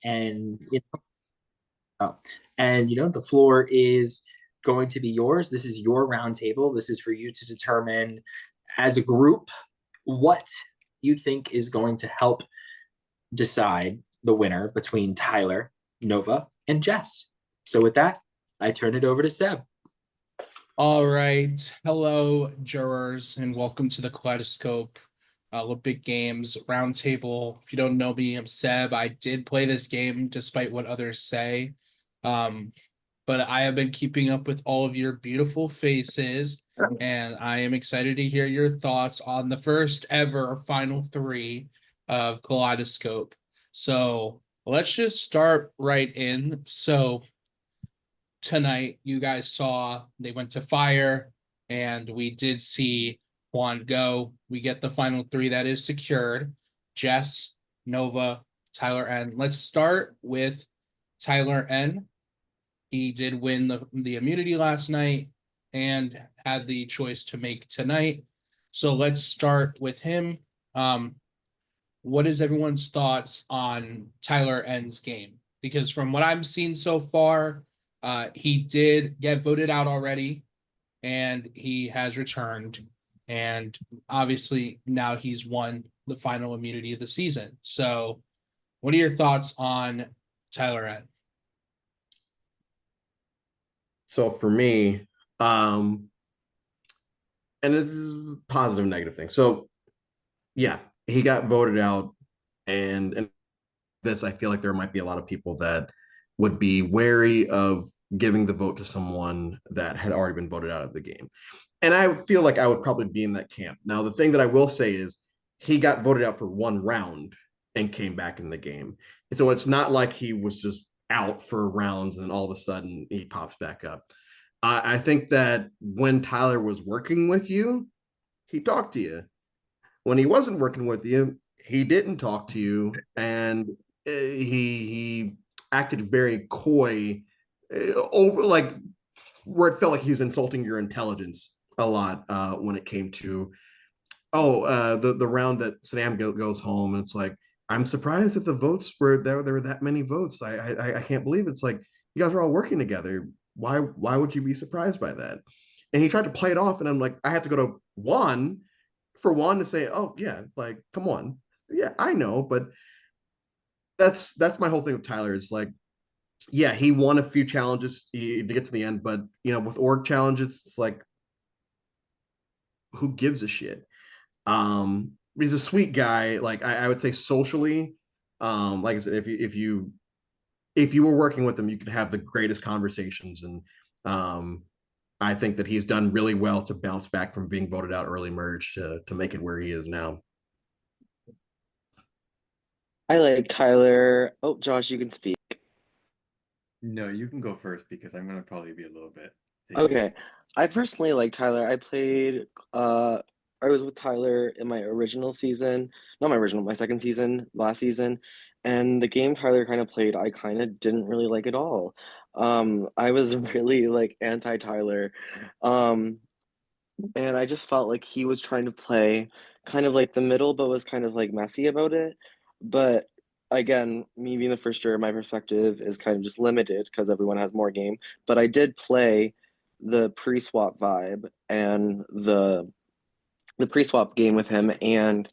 And oh, and the floor is going to be yours. This is your round table. This is for you to determine as a group what you think is going to help decide the winner between Tyler, Nova, and Jess. So with that, I turn it over to Seb. All right. Hello, jurors, and welcome to the Kaleidoscope Olympic Games Roundtable. If you don't know me, I'm Seb. I did play this game despite what others say. Um, but I have been keeping up with all of your beautiful faces, and I am excited to hear your thoughts on the first ever Final Three of Kaleidoscope. So let's just start right in. So tonight you guys saw they went to fire, and we did see Juan go. We get the final three that is secured: Jess, Nova, Tyler N. Let's start with Tyler N. He did win the immunity last night and had the choice to make tonight. So let's start with him. What is everyone's thoughts on Tyler N's game? Because from what I've seen so far, he did get voted out already, and he has returned. And obviously, now he's won the final immunity of the season. So, what are your thoughts on Tyler N? So for me, and this is a positive, negative thing. So yeah, he got voted out, and this I feel like there might be a lot of people that would be wary of giving the vote to someone that had already been voted out of the game. And I feel like I would probably be in that camp. Now, the thing that I will say is he got voted out for one round and came back in the game. So it's not like he was just out for rounds and then all of a sudden he pops back up. I think that when Tyler was working with you, he talked to you. When he wasn't working with you, he didn't talk to you, and he acted very coy, over like where it felt like he was insulting your intelligence a lot when it came to the round that Sam goes home, and it's like I'm surprised that the votes were there were that many votes. I can't believe it. It's like you guys are all working together. Why would you be surprised by that? And he tried to play it off, and I'm like I had to go to Juan for Juan to say, oh yeah, like come on, yeah I know, but that's my whole thing with Tyler. It's like yeah, he won a few challenges to get to the end, but with org challenges, it's like who gives a shit? He's a sweet guy. Like I would say socially, like I said, if you were working with him, you could have the greatest conversations, and I think that he's done really well to bounce back from being voted out early merge to make it where he is now. I like Tyler. Oh, Josh, you can speak. No, you can go first because I'm gonna probably be a little bit iffy. Okay. I personally like Tyler. I was with Tyler in my original season, not my original, my second season, last season, and the game Tyler kind of played, I kind of didn't really like at all. I was really like anti-Tyler. Um, and I just felt like he was trying to play kind of like the middle, but was kind of like messy about it. But again, me being the first year, my perspective is kind of just limited because everyone has more game. But I did play the pre-swap vibe and the pre-swap game with him and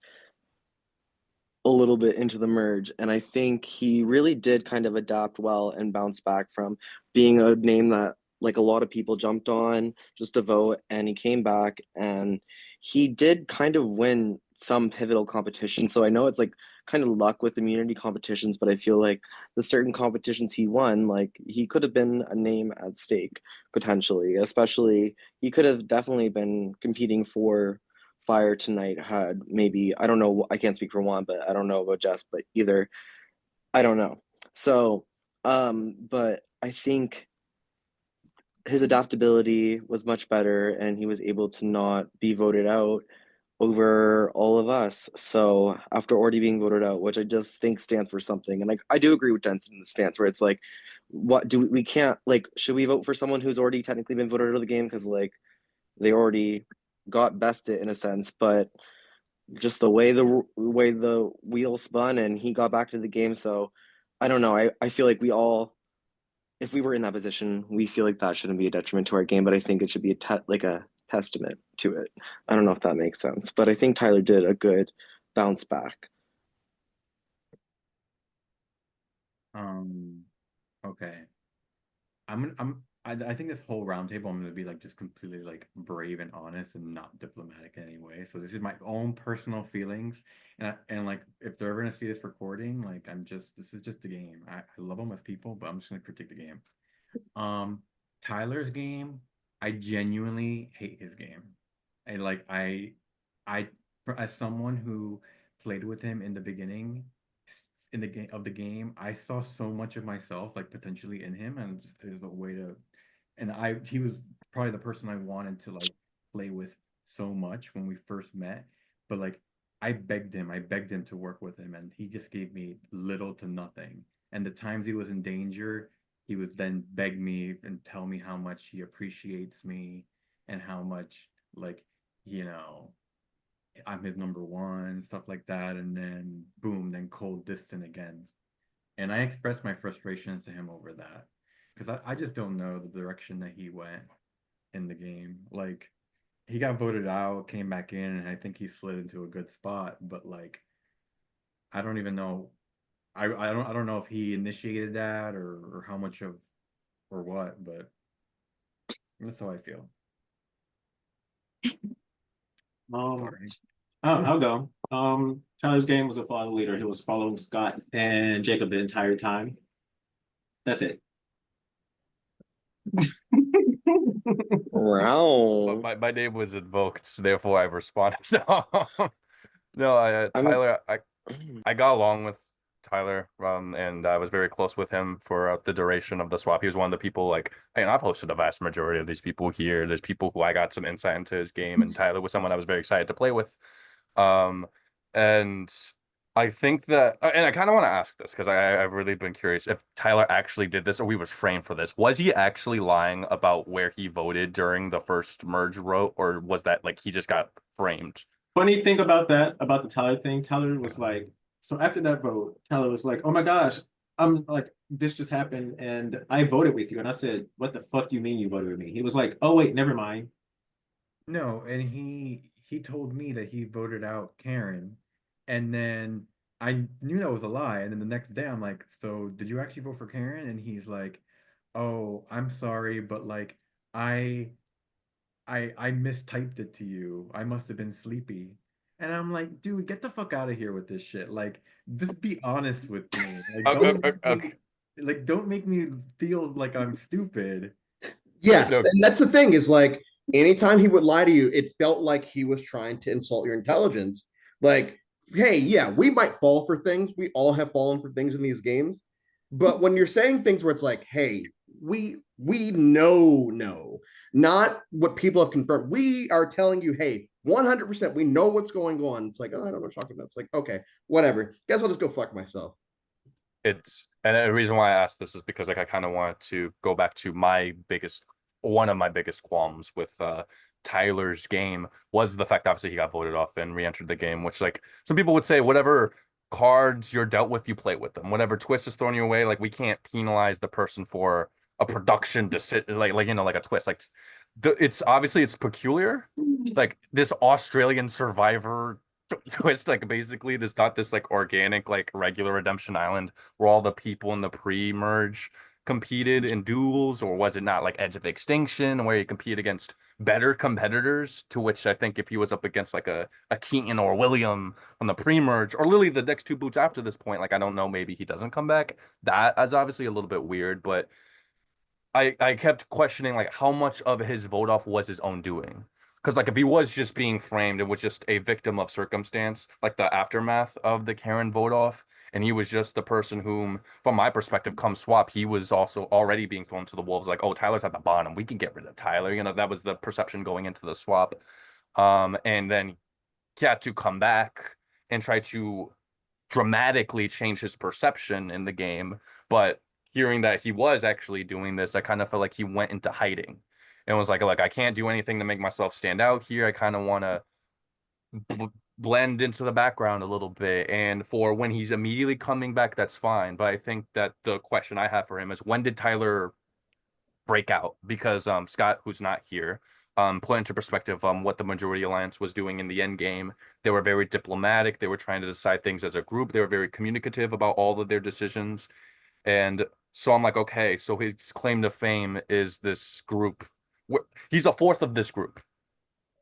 a little bit into the merge. And I think he really did kind of adapt well and bounce back from being a name that like a lot of people jumped on just to vote. And he came back and he did kind of win some pivotal competitions. So I know it's like kind of luck with immunity competitions, but I feel like the certain competitions he won, like he could have been a name at stake potentially, especially he could have definitely been competing for Fire tonight had maybe I don't know, I can't speak for Juan, but I don't know about Jess, but either I don't know. So but I think his adaptability was much better and he was able to not be voted out over all of us. So after already being voted out, which I just think stands for something. And like I do agree with Denton in the stance where it's like, what do we can't like should we vote for someone who's already technically been voted out of the game? Because like they already got bested in a sense, but just the way the wheel spun and he got back to the game. So I don't know. I feel like we all, if we were in that position, we feel like that shouldn't be a detriment to our game, but I think it should be like a testament to it. I don't know if that makes sense, but I think Tyler did a good bounce back. Okay. I think this whole roundtable I'm gonna be like just completely like brave and honest and not diplomatic in any way. So this is my own personal feelings, and like if they're ever gonna see this recording, like this is just a game. I love them as people, but I'm just gonna critique the game. Um, Tyler's game, I genuinely hate his game. And like I as someone who played with him in the beginning in the game of the game, I saw so much of myself like potentially in him, and there's a way to, and he was probably the person I wanted to like play with so much when we first met, but like I begged him to work with him, and he just gave me little to nothing. And the times he was in danger, he would then beg me and tell me how much he appreciates me and how much like, you know, I'm his number one, stuff like that. And then boom, then cold distant again. And I expressed my frustrations to him over that because I just don't know the direction that he went in the game. Like he got voted out, came back in, and I think he slid into a good spot. But like I don't even know. I don't know if he initiated that or how much of or what, but that's how I feel. Sorry. I'll go. Tyler's game was a follow leader. He was following Scott and Jacob the entire time. That's it. Wow. My name was invoked, therefore I responded. So, no, Tyler, I got along with Tyler, and I was very close with him for the duration of the swap. He was one of the people like, and I've hosted the vast majority of these people here. There's people who I got some insight into his game, and Tyler was someone I was very excited to play with. And I think that, and I kind of want to ask this because I've really been curious if Tyler actually did this or we was framed for this. Was he actually lying about where he voted during the first merge vote, or was that like he just got framed? Funny thing about that, about the Tyler thing, Tyler was like, so after that vote, Tyler was like, oh my gosh, I'm like, this just happened and I voted with you. And I said, what the fuck do you mean you voted with me? He was like, oh wait, never mind. No, and he told me that he voted out Karen, and then I knew that was a lie. And then the next day, I'm like, "So did you actually vote for Karen?" And he's like, "Oh, I'm sorry, but like I I mistyped it to you. I must have been sleepy." And I'm like, "Dude, get the fuck out of here with this shit. Like, just be honest with me. Like, Okay. don't make me feel like I'm stupid." Yes, No. and that's the thing is like anytime he would lie to you, it felt like he was trying to insult your intelligence. Like, hey, yeah, we might fall for things. We all have fallen for things in these games. But when you're saying things where it's like, hey, we know no, not what people have confirmed. We are telling you, hey, 100% we know what's going on. It's like, oh, I don't know what you're talking about. It's like, okay, whatever. Guess I'll just go fuck myself. It's and the reason why I asked this is because like I kind of wanted to go back to one of my biggest qualms with Tyler's game was the fact obviously he got voted off and re-entered the game, which like some people would say whatever cards you're dealt with, you play with them. Whatever twist is thrown your way, like we can't penalize the person for a production decision, like you know, like a twist. Like it's obviously it's peculiar. Like this Australian survivor twist, like basically there's not this like organic, like regular Redemption Island where all the people in the pre-merge competed in duels, or was it not like Edge of Extinction where you compete against better competitors, to which I think if he was up against like a Keaton or William on the pre-merge, or literally the next two boots after this point, like I don't know, maybe he doesn't come back. That is obviously a little bit weird, but I kept questioning like how much of his vote off was his own doing. Because like if he was just being framed, it was just a victim of circumstance, like the aftermath of the Karen vote off, and he was just the person whom, from my perspective, come swap, he was also already being thrown to the wolves. Like, oh, Tyler's at the bottom, we can get rid of Tyler. You know, that was the perception going into the swap. And then he had to come back and try to dramatically change his perception in the game. But hearing that he was actually doing this, I kind of felt like he went into hiding and was like I can't do anything to make myself stand out here. I kind of want to blend into the background a little bit. And for when he's immediately coming back, that's fine. But I think that the question I have for him is, when did Tyler break out? Because Scott, who's not here, put into perspective what the Majority Alliance was doing in the end game. They were very diplomatic. They were trying to decide things as a group. They were very communicative about all of their decisions. And so I'm like, okay, so his claim to fame is this group. He's a fourth of this group.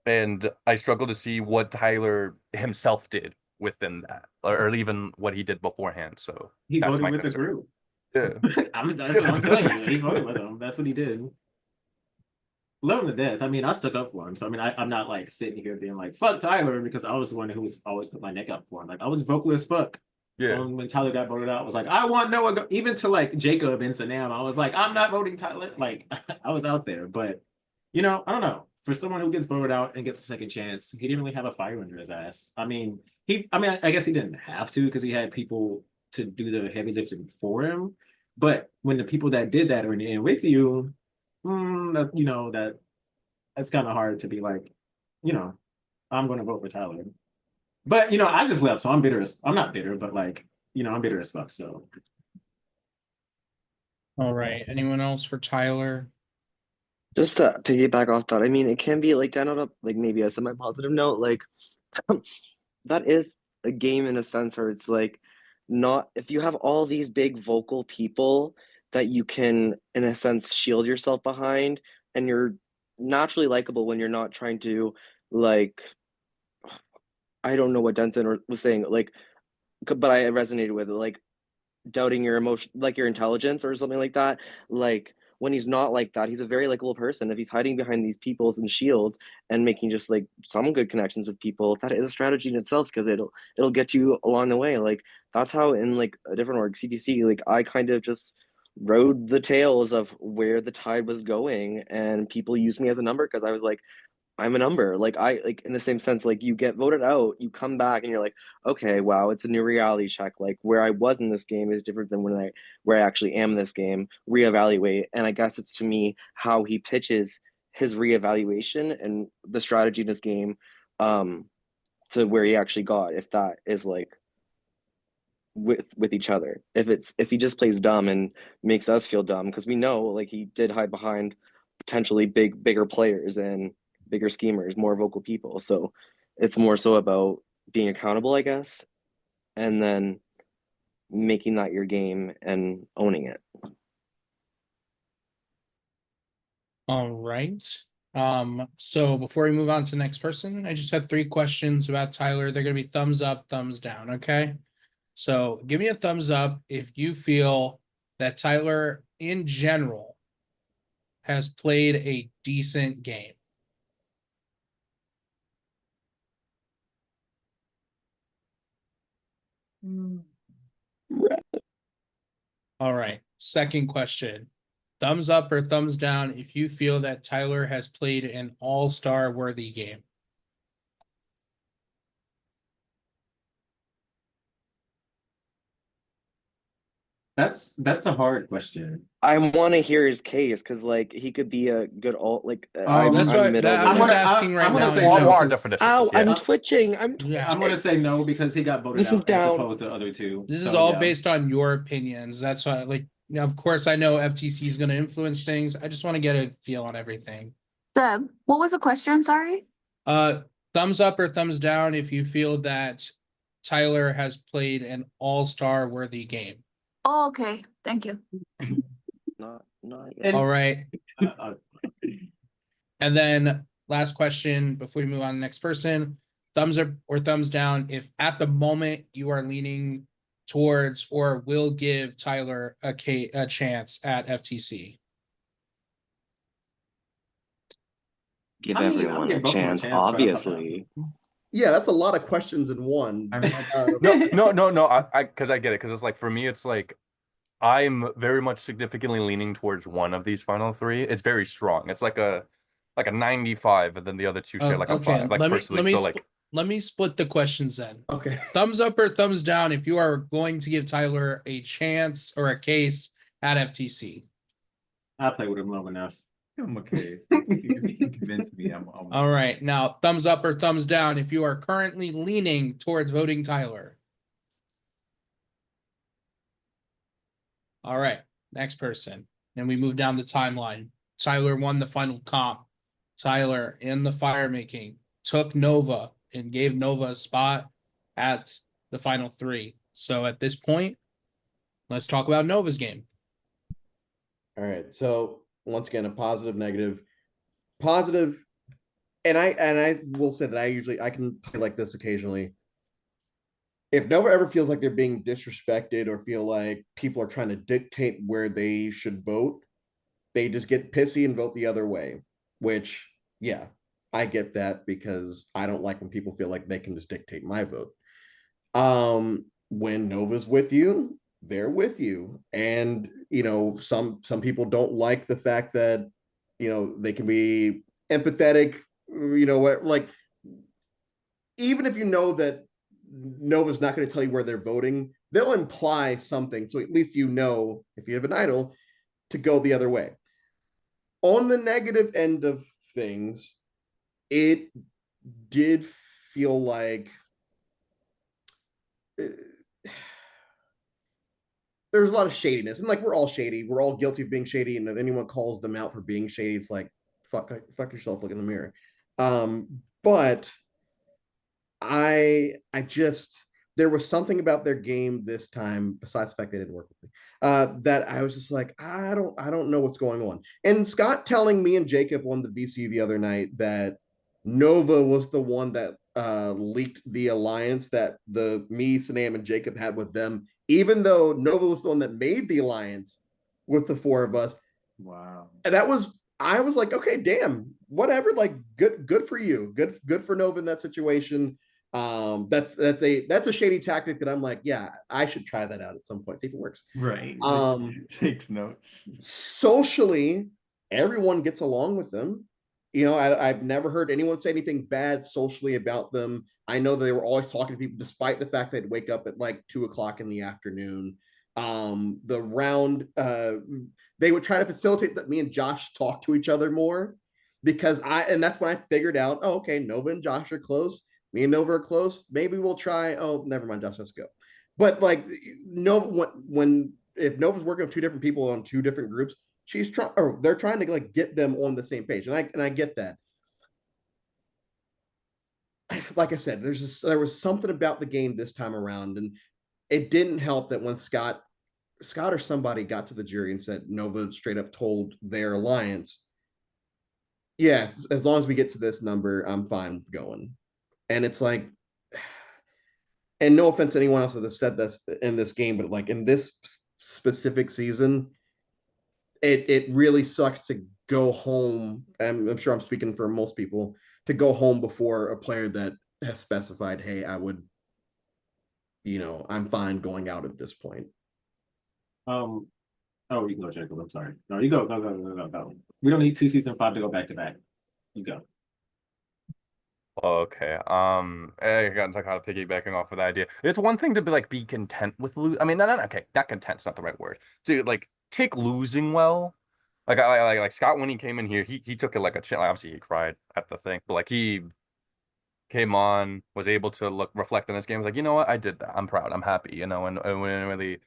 And I struggle to see what Tyler himself did within that, or even what he did beforehand. So He that's voted my with the concern. group. Yeah. That's what I'm telling you. He voted with him. That's what he did. Love him to death. I mean, I stuck up for him. So I mean, I'm not like sitting here being like, fuck Tyler, because I was the one who was always put my neck up for him. Like, I was vocal as fuck. Yeah. When Tyler got voted out, I was like, I want Noah. Even to like Jacob and Sanam, I was like, I'm not voting Tyler. Like, I was out there. But, you know, I don't know. For someone who gets voted out and gets a second chance, he didn't really have a fire under his ass. I mean, I guess he didn't have to, because he had people to do the heavy lifting for him. But when the people that did that are in the end with you, you know, that's kind of hard to be like, you know, I'm going to vote for Tyler. But, you know, I just left, so I'm not bitter, but like, you know, I'm bitter as fuck, so. All right. Anyone else for Tyler? Just to piggyback off that, I mean, it can be like down on a like maybe a semi-positive note, like that is a game in a sense where it's like not if you have all these big vocal people that you can in a sense shield yourself behind, and you're naturally likable when you're not trying to like I don't know what Denson was saying, like, but I resonated with it, like doubting your emotion, like your intelligence or something like that. Like when he's not like that, he's a very likable person. If he's hiding behind these peoples and shields and making just like some good connections with people, that is a strategy in itself, because it'll get you along the way. Like that's how in like a different org, CTC, like I kind of just rode the tails of where the tide was going, and people used me as a number because I was like, I'm a number. Like I like in the same sense, like you get voted out, you come back and you're like, okay, wow, it's a new reality check. Like where I was in this game is different than where I actually am in this game. Reevaluate. And I guess it's to me how he pitches his reevaluation and the strategy in this game, to where he actually got, if that is like with each other. If he just plays dumb and makes us feel dumb, because we know like he did hide behind potentially bigger players and bigger schemers, more vocal people. So it's more so about being accountable, I guess, and then making that your game and owning it. All right. So before we move on to the next person, I just had 3 questions about Tyler. They're gonna be thumbs up, thumbs down, okay? So give me a thumbs up if you feel that Tyler in general has played a decent game. All right. Second question. Thumbs up or thumbs down if you feel that Tyler has played an all-star worthy game. That's a hard question. I want to hear his case, because like he could be a good alt. Like That's I'm why middle. I'm just asking right I'm gonna now. say in no, general. What are 'cause- different Ow, differences? Yeah. I'm twitching. I'm Yeah. I'm gonna say no because he got voted This is out as down. opposed to other two. This is So, all yeah. based on your opinions. That's why, like, you know, of course, I know FTC is going to influence things. I just want to get a feel on everything. Seb, what was the question? Sorry. Thumbs up or thumbs down if you feel that Tyler has played an all-star worthy game. Oh, okay. Thank you. not yet. And- All right. Uh, And then last question before we move on to the next person. Thumbs up or thumbs down if at the moment you are leaning towards or will give Tyler a chance at FTC. Give I mean, I'm everyone giving a both of them a chance, chance, but obviously. Yeah, that's a lot of questions in one. I mean, No. I because I get it, because it's like, for me, it's like I'm very much significantly leaning towards one of these final 3. It's very strong. It's like a 95, and then the other 2 share like a Okay, 5. Like let me personally, so like let me split the questions then. Okay. Thumbs up or thumbs down if you are going to give Tyler a chance or a case at FTC. I played with him long enough. I'm okay. If you convince me, I'm All right, now thumbs up or thumbs down if you are currently leaning towards voting Tyler. All right, next person. Then we move down the timeline. Tyler won the final comp. Tyler in the fire making took Nova and gave Nova a spot at the final three. So at this point, let's talk about Nova's game. All right. So once again, a positive, negative, positive, and I will say that I can play like this occasionally. If Nova ever feels like they're being disrespected or feel like people are trying to dictate where they should vote, they just get pissy and vote the other way. Which, yeah, I get that because I don't like when people feel like they can just dictate my vote. When Nova's with you, they're with you, and some people don't like the fact that they can be empathetic. What, like, even if you know that Nova's not going to tell you where they're voting, they'll imply something, so at least if you have an idol, to go the other way. On the negative end of things, it did feel like there's a lot of shadiness, and like we're all shady, we're all guilty of being shady, and if anyone calls them out for being shady, it's like fuck yourself, look in the mirror. But I just there was something about their game this time, besides the fact they didn't work with me, that I was just like, I don't know what's going on. And Scott telling me and Jacob on the VC the other night that Nova was the one that leaked the alliance that me, Sanam, and Jacob had with them, even though Nova was the one that made the alliance with the four of us. Wow. And I was like, okay, damn, whatever. Like, good for you. Good for Nova in that situation. That's a shady tactic that I'm like, yeah, I should try that out at some point, see if it works. Right. Takes notes. Socially, everyone gets along with them. I've never heard anyone say anything bad socially about them. I know they were always talking to people, despite the fact they'd wake up at like 2 o'clock in the afternoon. The round, they would try to facilitate that me and Josh talk to each other more, because that's when I figured out, oh, okay, Nova and Josh are close. Me and Nova are close. Maybe we'll try. Oh, never mind, Josh, let's go. But like, Nova, if Nova's working with two different people on two different groups, they're trying to like get them on the same page, and I get that. Like I said, there was something about the game this time around, and it didn't help that when Scott or somebody got to the jury and said Nova straight up told their alliance, yeah, as long as we get to this number, I'm fine with going. And it's like, and no offense to anyone else that has said this in this game, but like in this specific season, it really sucks to go home. And I'm sure I'm speaking for most people, to go home before a player that has specified, hey, I would, I'm fine going out at this point. Oh, you can go, Jacob. I'm sorry. No, you go. Go. We don't need 2 season 5 to go back to back. You go. Okay. I got kind of piggybacking off of that idea. It's one thing to be content with lose. I mean, okay, not content's not the right word. To take losing well. Like Scott, when he came in here, he took it like a chill. Obviously, he cried at the thing, but like he came on, was able to reflect on this game. Was like, you know what, I did that. I'm proud. I'm happy. And really,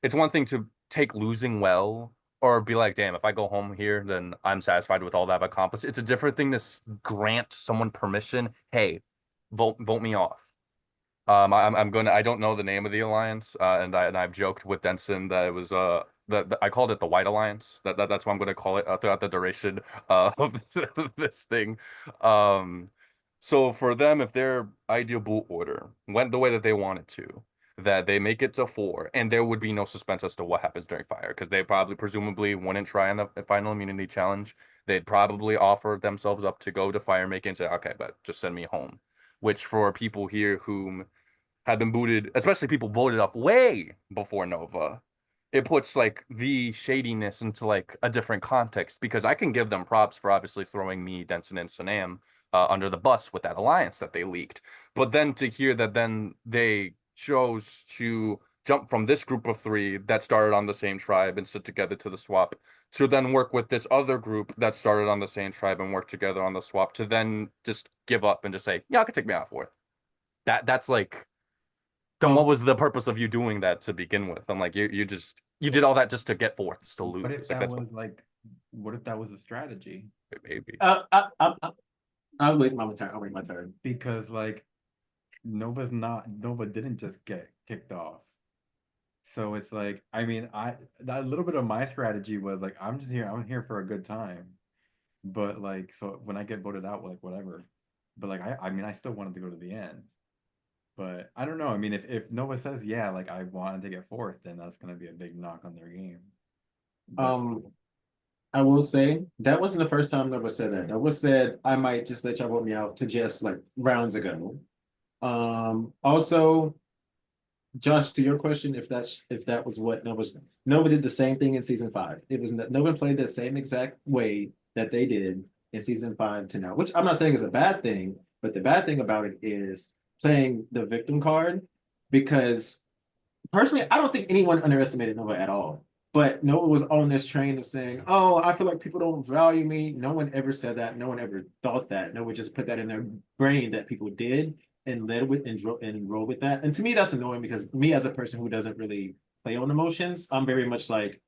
it's one thing to take losing well, or be like, damn, if I go home here, then I'm satisfied with all that I've accomplished. It's a different thing to grant someone permission. Hey, vote me off. I'm gonna. I don't know the name of the alliance, and I've joked with Denson that it was I called it the White Alliance. That's what I'm gonna call it throughout the duration of this thing. So for them, if their ideal boot order went the way that they wanted to, that they make it to 4, and there would be no suspense as to what happens during fire, because they presumably wouldn't try in the final immunity challenge. They'd probably offer themselves up to go to fire making and say, okay, but just send me home. Which for people here whom had been booted, especially people voted up way before Nova, it puts like the shadiness into like a different context, because I can give them props for obviously throwing me, Denson, and Sanam under the bus with that alliance that they leaked. But then to hear that then they chose to jump from this group of 3 that started on the same tribe and stood together to the swap to then work with this other group that started on the same tribe and worked together on the swap to then just give up and just say, yeah, I could take me out 4th. That's like, then what was the purpose of you doing that to begin with? I'm like, you did all that just to get 4th, just to lose. What if Like, that that's was like, what if that was a strategy? maybe. I'll wait my turn. I'll wait my turn. Because like Nova didn't just get kicked off. So it's like, I mean, that little bit of my strategy was like, I'm here for a good time. But like, so when I get voted out, like whatever. But like I mean I still wanted to go to the end. But I don't know. I mean, if Nova says, yeah, like I wanted to get 4th, then that's gonna be a big knock on their game. But, I will say that wasn't the first time Nova said that. Nova said I might just let y'all vote me out to just like rounds ago. Also, Josh, to your question, if that was what Nova did the same thing in season 5. It was Nova played the same exact way that they did in season 5 to now, which I'm not saying is a bad thing, but the bad thing about it is playing the victim card, because personally, I don't think anyone underestimated Nova at all. But Nova was on this train of saying, oh, I feel like people don't value me. No one ever said that. No one ever thought that. Nova just put that in their brain that people did and led with and roll with that. And to me, that's annoying, because me as a person who doesn't really play on emotions, I'm very much like,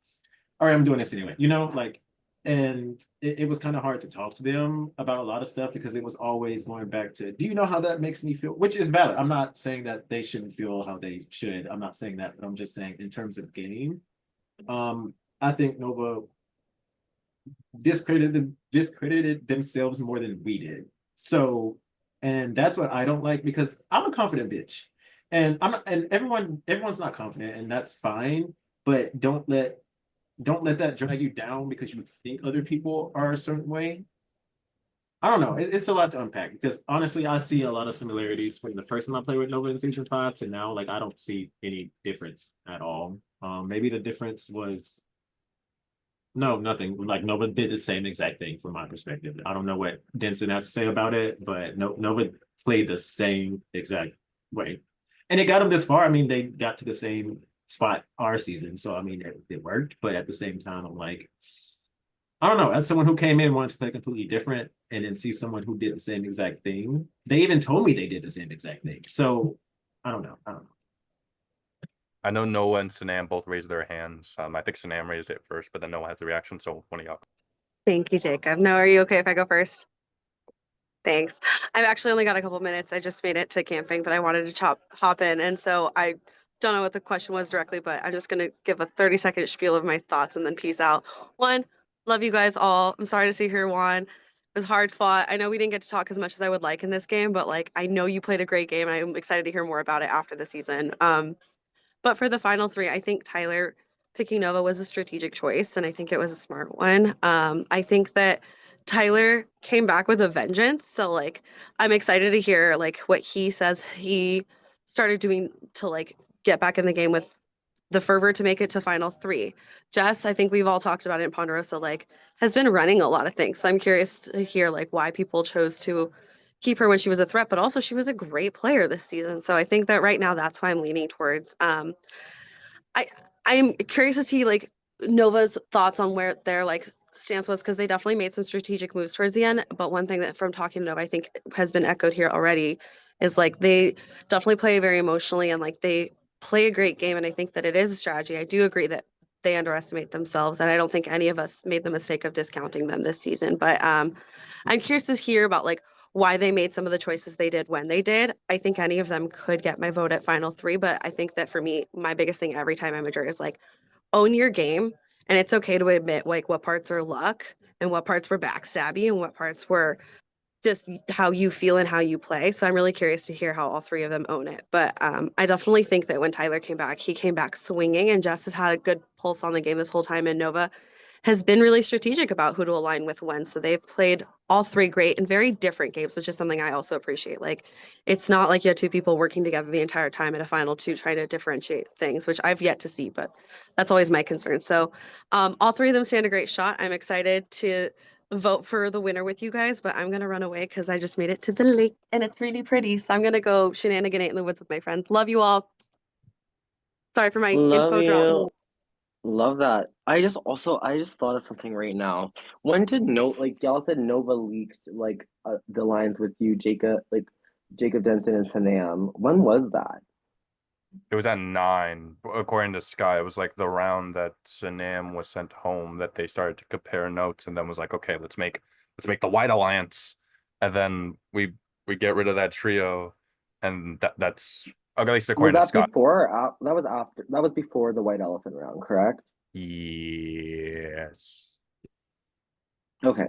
all right, I'm doing this anyway, like, and it was kind of hard to talk to them about a lot of stuff, because it was always going back to, do you know how that makes me feel? Which is valid. I'm not saying that they shouldn't feel how they should. I'm not saying that, but I'm just saying in terms of game, I think Nova discredited themselves more than we did. So, and that's what I don't like, because I'm a confident bitch, and everyone's not confident, and that's fine. But don't let that drag you down because you think other people are a certain way. I don't know. It's a lot to unpack, because honestly, I see a lot of similarities from the first time I played with Nova in season 5 to now. Like, I don't see any difference at all. Maybe the difference was no, nothing. Like, Nova did the same exact thing from my perspective. I don't know what Denson has to say about it, but Nova played the same exact way, and it got them this far. I mean, they got to the same spot our season, so I mean, it worked. But at the same time, I'm like, I don't know. As someone who came in wanting to play completely different, and then see someone who did the same exact thing, they even told me they did the same exact thing. So I don't know. I know Noah and Sanam both raised their hands. I think Sanam raised it first, but then Noah has the reaction. So one of y'all. Thank you, Jacob. Now, are you okay if I go first? Thanks. I've actually only got a couple minutes. I just made it to camping, but I wanted to hop in. And so I don't know what the question was directly, but I'm just going to give a 30-second spiel of my thoughts and then peace out. One, love you guys all. I'm sorry to see here, Juan. It was hard fought. I know we didn't get to talk as much as I would like in this game, but like, I know you played a great game, and I'm excited to hear more about it after the season. But for the final 3, I think Tyler picking Nova was a strategic choice, and I think it was a smart one. I think that Tyler came back with a vengeance. So like, I'm excited to hear like what he says he started doing to like get back in the game with the fervor to make it to final 3. Jess, I think we've all talked about it in Ponderosa, like has been running a lot of things. So I'm curious to hear like why people chose to keep her when she was a threat, but also she was a great player this season. So I think that right now that's why I'm leaning towards. I I'm curious to see like Nova's thoughts on where their like stance was, because they definitely made some strategic moves towards the end. But one thing that from talking to Nova, I think has been echoed here already, is like they definitely play very emotionally, and like they play a great game. And I think that it is a strategy. I do agree that they underestimate themselves, and I don't think any of us made the mistake of discounting them this season. But I'm curious to hear about like why they made some of the choices they did when they did. I think any of them could get my vote at final 3, but I think that for me, my biggest thing every time I'm a juror is like, own your game, and it's okay to admit like what parts are luck and what parts were backstabby and what parts were just how you feel and how you play. So I'm really curious to hear how all 3 of them own it. But I definitely think that when Tyler came back, he came back swinging, and Jess has had a good pulse on the game this whole time, and Nova has been really strategic about who to align with when. So they've played all 3 great and very different games, which is something I also appreciate. Like, it's not like you had 2 people working together the entire time at a final 2 trying to differentiate things, which I've yet to see, but that's always my concern. So all 3 of them stand a great shot. I'm excited to vote for the winner with you guys, but I'm gonna run away because I just made it to the lake and it's really pretty. So I'm gonna go shenaniganate in the woods with my friends. Love you all. Sorry for my Love info drop. you. Love that. I just thought of something right now. When did y'all said Nova leaked the lines with you, Jacob Denson and Sanam. When was that? It was at 9, according to Sky. It was like the round that Sanam was sent home that they started to compare notes, and then was like, okay, let's make the White Alliance, and then we get rid of that trio, and that's at least Was according to that Sky. before or that was after? That was before the White Elephant round, correct? Yes. Okay.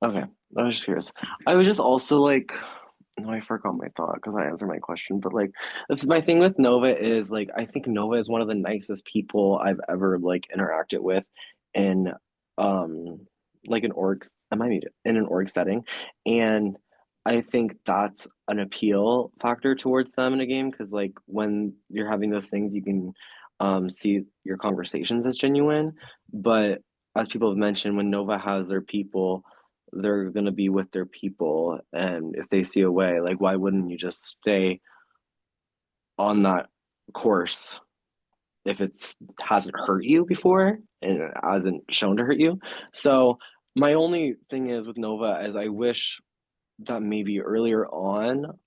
Okay. I was just curious. I was just also like, no, I forgot my thought because I answered my question. But my thing with Nova is I think Nova is one of the nicest people I've ever interacted with in an org. Am I muted? In an org setting, and I think that's an appeal factor towards them in a game because when you're having those things, you can see your conversations as genuine. But as people have mentioned, when Nova has their people, they're gonna be with their people, and if they see a way, why wouldn't you just stay on that course if it hasn't hurt you before and it hasn't shown to hurt you? So my only thing is with Nova is I wish that maybe earlier on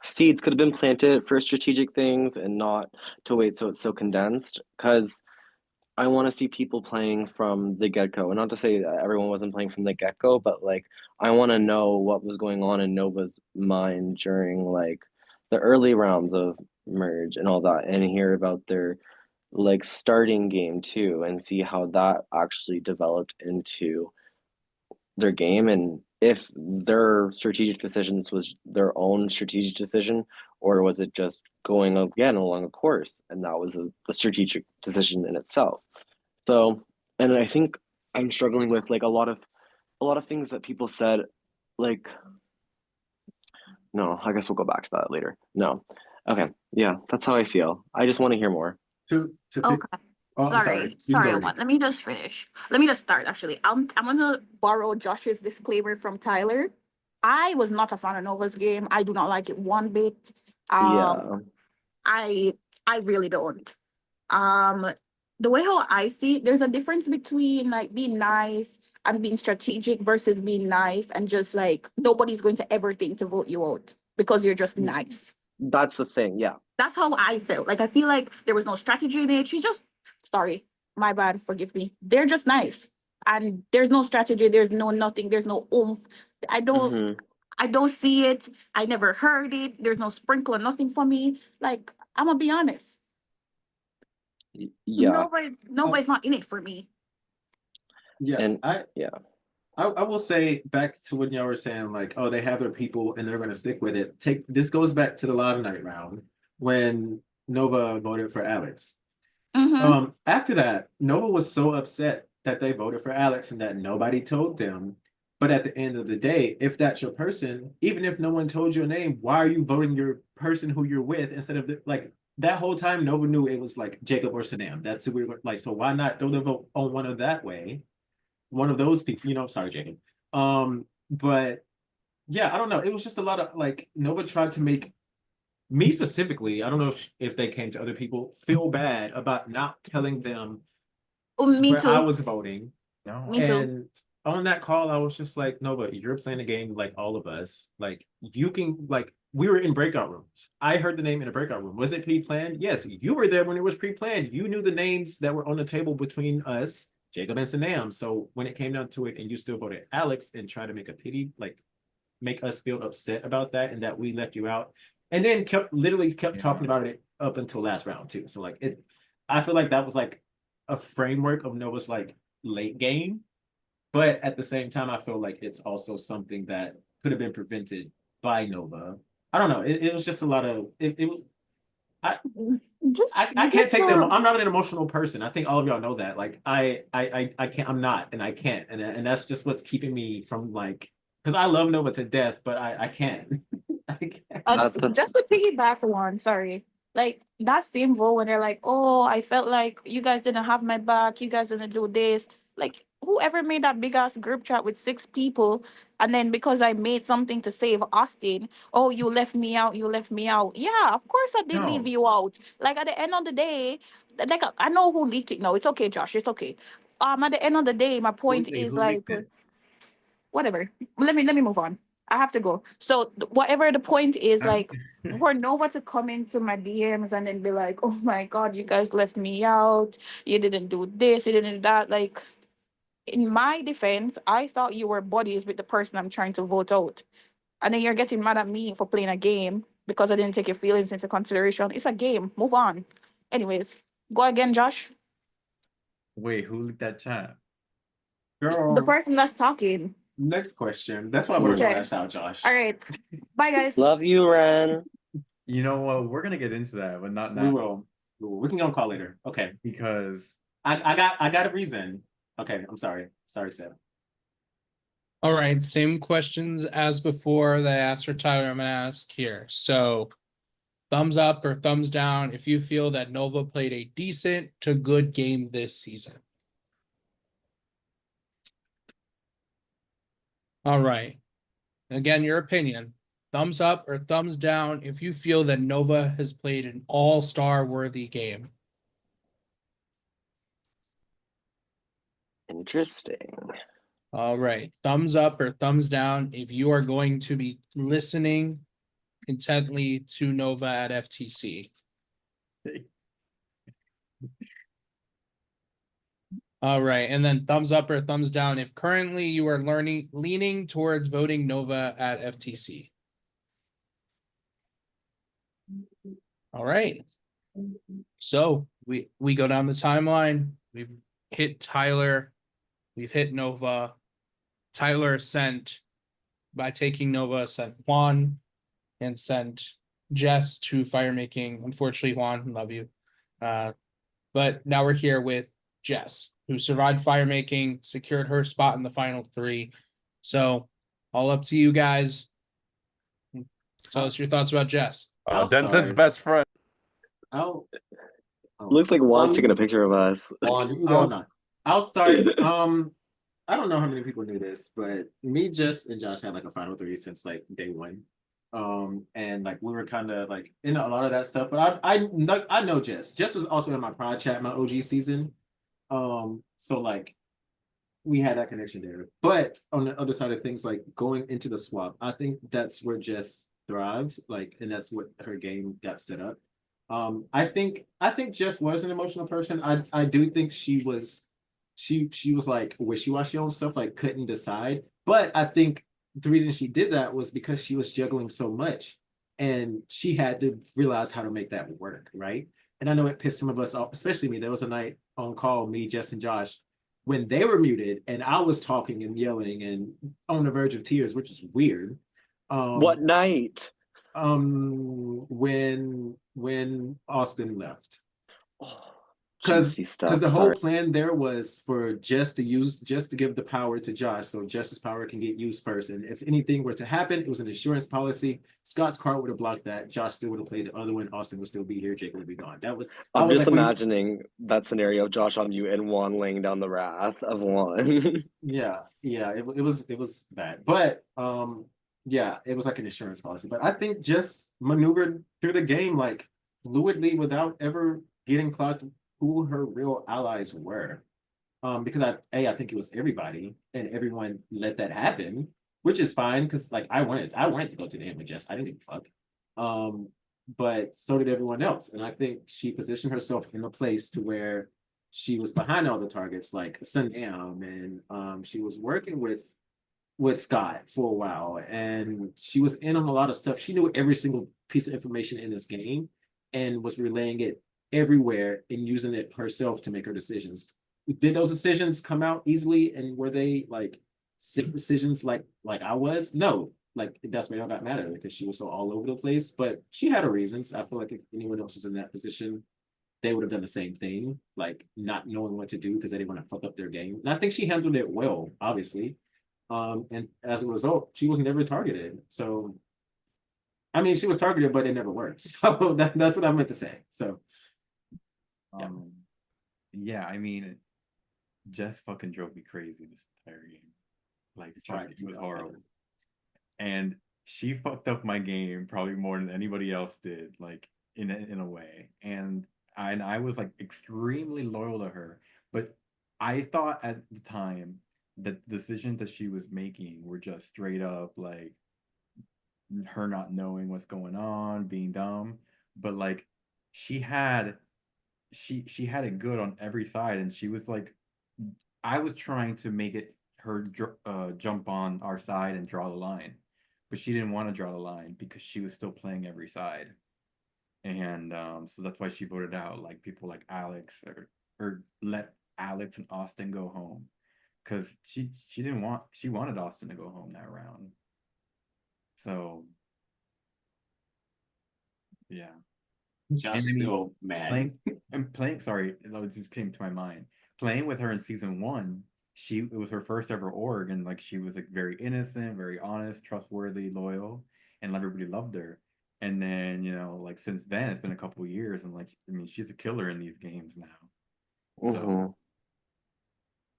seeds could have been planted for strategic things and not to wait so it's so condensed, because I want to see people playing from the get-go. And not to say that everyone wasn't playing from the get-go, but I want to know what was going on in Nova's mind during the early rounds of merge and all that, and hear about their starting game too, and see how that actually developed into their game, and if their strategic decisions was their own strategic decision, or was it just going again along a course, and that was a strategic decision in itself. So, and I think I'm struggling with a lot of things that people said, like, no, I guess we'll go back to that later. No. Okay. Yeah, that's how I feel. I just want to hear more. To pick, Okay. oh, I'm sorry. You can Sorry, go, Omar. Let me just finish. Let me just start, actually. I'm gonna borrow Josh's disclaimer from Tyler. I was not a fan of Nova's game. I do not like it one bit. Yeah. I really don't. The way how I see it, there's a difference between being nice and being strategic versus being nice and just nobody's going to ever think to vote you out because you're just nice. That's the thing. Yeah. That's how I felt. I feel like there was no strategy in it. She's just sorry, my bad, forgive me. They're just nice. And there's no strategy, there's no nothing, there's no oomph. I don't see it. I never heard it. There's no sprinkle or nothing for me. I'm gonna be honest. Yeah. Nobody's not in it for me. Yeah. And I will say back to when y'all were saying oh, they have their people and they're going to stick with it. This goes back to the Lava Night round when Nova voted for Alex. After that, Nova was so upset that they voted for Alex and that nobody told them. But at the end of the day, if that's your person, even if no one told your name, why are you voting your person who you're with instead of that whole time? Nova knew it was Jacob or Sanam. That's who we were so why not throw the vote on one of that way? One of those people, sorry, Jacob. But yeah, I don't know. It was just a lot of Nova tried to make me specifically, I don't know if they came to other people, feel bad about not telling them Me where too. I was voting. No. Me too. And on that call, I was just Nova, you're playing the game like all of us. You can we were in breakout rooms. I heard the name in a breakout room. Was it pre-planned? Yes, you were there when it was pre-planned. You knew the names that were on the table between us, Jacob and Sanam. So when it came down to it, and you still voted Alex and tried to make a pity, make us feel upset about that and that we left you out, and then literally kept talking about it up until last round too. So I feel like that was a framework of Nova's late game, but at the same time, I feel like it's also something that could have been prevented by Nova. I don't know. It was just a lot of it was. I can't take them. I'm not an emotional person. I think all of y'all know that. I can't. I'm not, and I can't, and that's just what's keeping me from because I love Nova to death, but I can't. I can't. Just to piggyback one, sorry. That same vote when they're oh, I felt like you guys didn't have my back, you guys didn't do this. Like, whoever made that big ass group chat with 6 people, and then because I made something to save Austin, oh, you left me out, you left me out. Yeah, of course I did leave No. you out. Like, at the end of the day, like, I know who leaked it. No, it's okay, Josh. It's okay. At the end of the day, my point Wait, is who like, leaked it? whatever. Let me move on. I have to go. So whatever the point is, like, for Nova to come into my DMs and then be like, "Oh my God, you guys left me out. You didn't do this. You didn't do that." Like, in my defense, I thought you were buddies with the person I'm trying to vote out, and then you're getting mad at me for playing a game because I didn't take your feelings into consideration. It's a game. Move on. Anyways, go again, Josh. Wait, who leaked that chat? The Girl, person that's talking. next question. That's why I wanted to Okay. lash out, Josh. All right. Bye, guys. Love you, Ren. You know what? We're gonna get into that, but not We now. will. We can go on call later. Okay. Because I got a reason. Okay, I'm sorry. Sorry, Seb. All right, same questions as before that I asked for Tyler, I'm gonna ask here. So thumbs up or thumbs down if you feel that Nova played a decent to good game this season. All right. Again, your opinion. Thumbs up or thumbs down if you feel that Nova has played an all-star worthy game. Interesting. All right. Thumbs up or thumbs down if you are going to be listening intently to Nova at FTC. All right. And then thumbs up or thumbs down if currently you are leaning towards voting Nova at FTC. All right. So we go down the timeline. We've hit Tyler. We've hit Nova. Tyler sent, by taking Nova, sent Juan and sent Jess to fire making. Unfortunately, Juan, love you. But now we're here with Jess, who survived fire making, secured her spot in the final 3. So all up to you guys. Tell us your thoughts about Jess. Denson's start. best friend. Oh, Looks like Juan's taking a you- picture of us. Juan, you can go on. I'll start. I don't know how many people knew this, but me, Jess, and Josh had like a final 3 since like day 1. And like we were kind of like in a lot of that stuff. But I know Jess. Jess was also in my prod chat, my OG season. So like we had that connection there. But on the other side of things, like going into the swap, I think that's where Jess thrives. Like, and that's what her game got set up. I think Jess was an emotional person. I do think she was like wishy-washy on stuff, like couldn't decide. But I think the reason she did that was because she was juggling so much and she had to realize how to make that work, right? And I know it pissed some of us off, especially me. There was a night on call, me, Jess, and Josh, when they were muted and I was talking and yelling and on the verge of tears, which is weird. What night? When Austin left. Oh, Because juicy stuff. the whole plan there was for Jess to give the power to Josh, so Jess's power can get used first. And if anything were to happen, it was an insurance policy. Scott's car would have blocked that. Josh still would have played the other one. Austin would still be here. Jake would be gone. I'm just like, imagining that scenario of Josh on you and Juan laying down the wrath of Juan. Yeah, it was bad. But yeah, it was like an insurance policy. But I think Jess maneuvered through the game like fluidly without ever getting clocked who her real allies were. Because I think it was everybody and everyone let that happen, which is fine because like I wanted to go to the end with Jess. I didn't give a fuck. But so did everyone else. And I think she positioned herself in a place to where she was behind all the targets like Sanyam, and she was working with Scott for a while, and she was in on a lot of stuff. She knew every single piece of information in this game and was relaying it everywhere and using it herself to make her decisions. Did those decisions come out easily, and were they like sick decisions like I was? No, like that's why it got matter because she was so all over the place. But she had her reasons. I feel like if anyone else was in that position, they would have done the same thing, like not knowing what to do because they didn't want to fuck up their game. And I think she handled it well, obviously. And as a result, she was never targeted. So, I mean, she was targeted, but it never worked. So that's what I meant to say. So, yeah, I mean, Jess fucking drove me crazy this entire game. Like, Tried fuck, to it was do it. horrible. And she fucked up my game probably more than anybody else did, like in a way. And I was like extremely loyal to her, but I thought at the time that the decisions that she was making were just straight up like her not knowing what's going on, being dumb. But like she had she had it good on every side, and she was like, I was trying to make it her jump on our side and draw the line, but she didn't want to draw the line because she was still playing every side, and so that's why she voted out like people like Alex, or let Alex and Austin go home, because she didn't want she wanted Austin to go home that round. So yeah. Josh And is I mean, still mad. playing, sorry, that just came to my mind. Playing with her in season one, it was her first ever org, and like she was like very innocent, very honest, trustworthy, loyal, and everybody loved her. And then, like since then, it's been a couple of years, and like I mean, she's a killer in these games now. So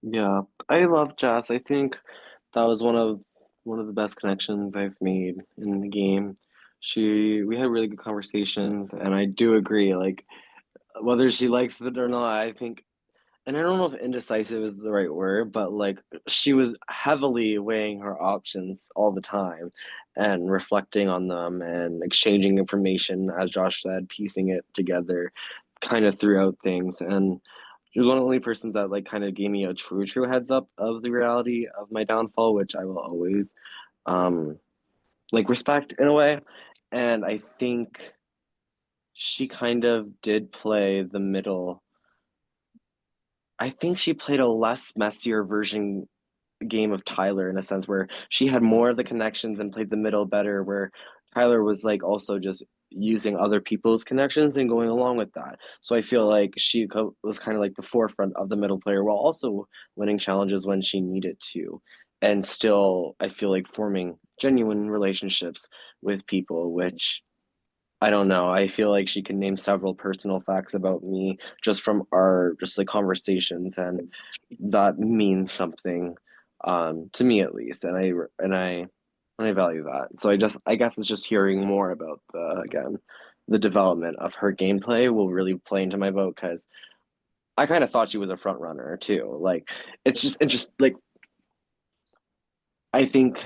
Yeah, I love Jess. I think that was one of the best connections I've made in the game. We had really good conversations, and I do agree, like whether she likes it or not, I think, and I don't know if indecisive is the right word, but like she was heavily weighing her options all the time and reflecting on them and exchanging information, as Josh said, piecing it together kind of throughout things. And she was one of the only persons that like kind of gave me a true heads up of the reality of my downfall, which I will always um like respect in a way. And I think she kind of did play the middle. I think she played a less messier version game of Tyler in a sense where she had more of the connections and played the middle better, where Tyler was like also just using other people's connections and going along with that. So I feel like was kind of like the forefront of the middle player while also winning challenges when she needed to. And still, I feel like forming genuine relationships with people, which I don't know. I feel like she can name several personal facts about me just from our just like conversations, and that means something to me at least. And I value that. So I guess it's just hearing more about the development of her gameplay will really play into my vote, because I kind of thought she was a front runner too. Like it's just like I think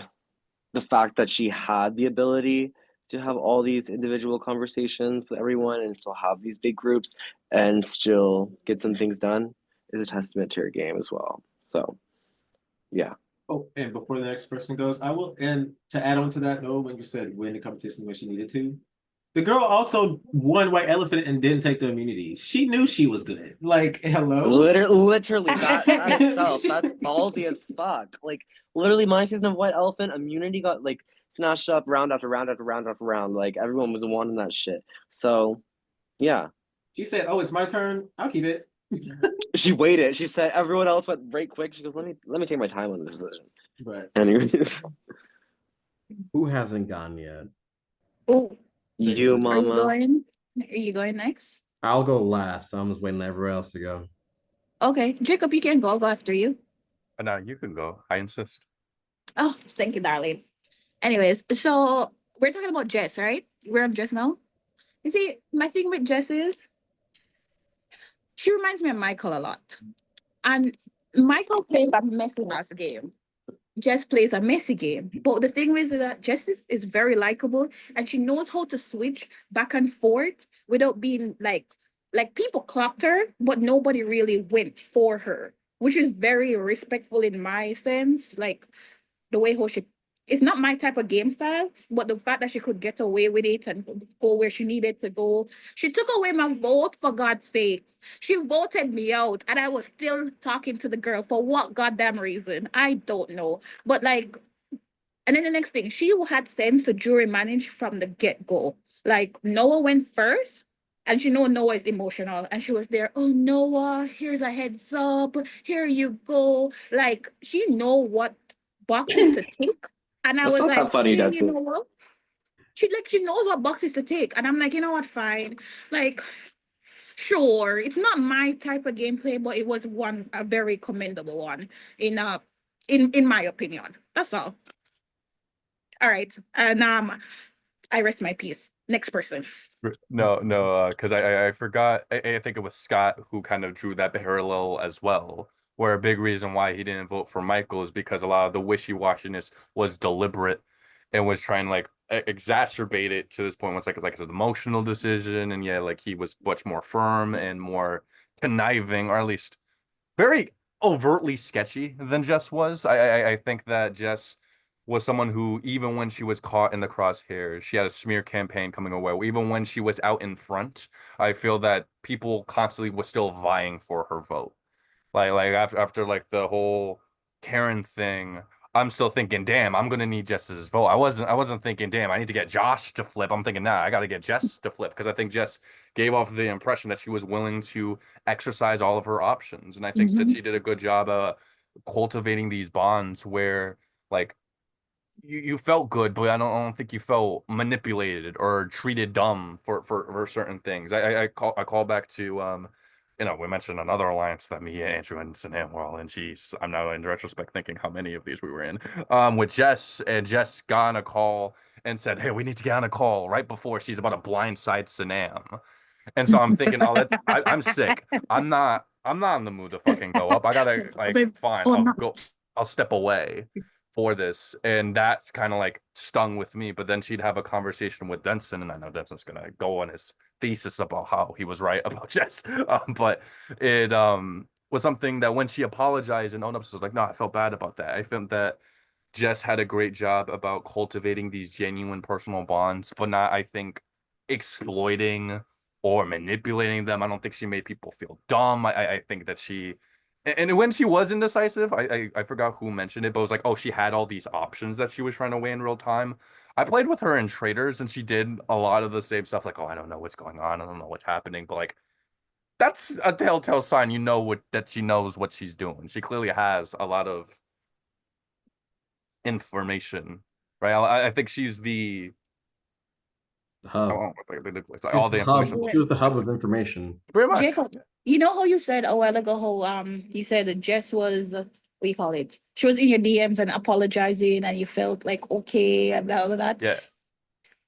the fact that she had the ability to have all these individual conversations with everyone and still have these big groups and still get some things done is a testament to her game as well. So, yeah. Oh, and before the next person goes, I will, and to add on to that, no, when you said win the competition when she needed to, the girl also won White Elephant and didn't take the immunity. She knew she was good. Like, hello? Literally that itself, that's ballsy as fuck. Like, literally, my season of White Elephant immunity got like snatched up round after round after round after round. Like, everyone was wanting that shit. So, yeah. She said, "Oh, it's my turn. I'll keep it." She waited. She said everyone else went right quick. She goes, let me take my time on this decision. But Anyways, Who hasn't gone yet? Oh, you, are you mama. going? Are you going next? I'll go last. I'm just waiting for everyone else to go. Okay, Jacob, you can go. I'll go after you. No, you can go. I insist. Oh, thank you, darling. Anyways, so we're talking about Jess, right? We're on Jess now. You see, my thing with Jess is she reminds me of Michael a lot. And Michael plays a messy ass game. Jess plays a messy game. But the thing is that Jess is very likable and she knows how to switch back and forth without being like people clocked her, but nobody really went for her, which is very respectful in my sense. Like the way how she it's not my type of game style, but the fact that she could get away with it and go where she needed to go. She took away my vote, for God's sakes. She voted me out, and I was still talking to the girl for what goddamn reason? I don't know. But like, and then the next thing, she had sense to jury manage from the get-go. Like Noah went first, and she know Noah is emotional, and she was there. Oh, Noah, here's a heads up. Here you go. Like she know what boxes to tick. And I That's was not like, that funny, okay, that's you it. know what? She knows what boxes to take. And I'm like, you know what, fine. Like, Sure, it's not my type of gameplay, but it was a very commendable one in my opinion. That's all. All right, and I rest my peace. Next person. No, because I forgot. I think it was Scott who kind of drew that parallel as well. Where a big reason why he didn't vote for Michael is because a lot of the wishy-washiness was deliberate and was trying to like exacerbate it to this point. Where it's like an emotional decision, and yeah, like he was much more firm and more conniving, or at least very overtly sketchy than Jess was. I think that Jess was someone who, even when she was caught in the crosshairs, she had a smear campaign coming away. Even when she was out in front, I feel that people constantly were still vying for her vote. Like after like the whole Karen thing, I'm still thinking, damn, I'm gonna need Jess's vote. I wasn't thinking, damn, I need to get Josh to flip. I'm thinking, nah, I gotta get Jess to flip because I think Jess gave off the impression that she was willing to exercise all of her options, and I think that she did a good job cultivating these bonds where like you felt good, but I don't think you felt manipulated or treated dumb for certain things. I call back to we mentioned another alliance that me, Andrew, and Sanam were all in. Geez, I'm now in retrospect thinking how many of these we were in. With Jess, and Jess got on a call and said, "Hey, we need to get on a call right before she's about to blindside Sanam." And so I'm thinking, oh, I'm sick. I'm not in the mood to fucking go up. I gotta fine. Oh, I'll no. go. I'll step away for this, and that's kind of like stung with me. But then she'd have a conversation with Denson, and I know Denson's gonna go on his thesis about how he was right about Jess. But it was something that when she apologized and owned up, she was like, "No, I felt bad about that." I felt that Jess had a great job about cultivating these genuine personal bonds, but not, I think, exploiting or manipulating them. I don't think she made people feel dumb. I think that she, and when she was indecisive, I forgot who mentioned it, but it was like, oh, she had all these options that she was trying to weigh in real time. I played with her in Traders, and she did a lot of the same stuff, like, oh, I don't know what's going on, I don't know what's happening, but like that's a telltale sign, that she knows what she's doing. She clearly has a lot of information, right? I think she's the The hub. it's like all the information. She was the hub of information. Pretty much. Jacob, you know how you said a while ago how you said that Jess was what do you call it? She was in your DMs and apologizing, and you felt like okay and all of that. Yeah.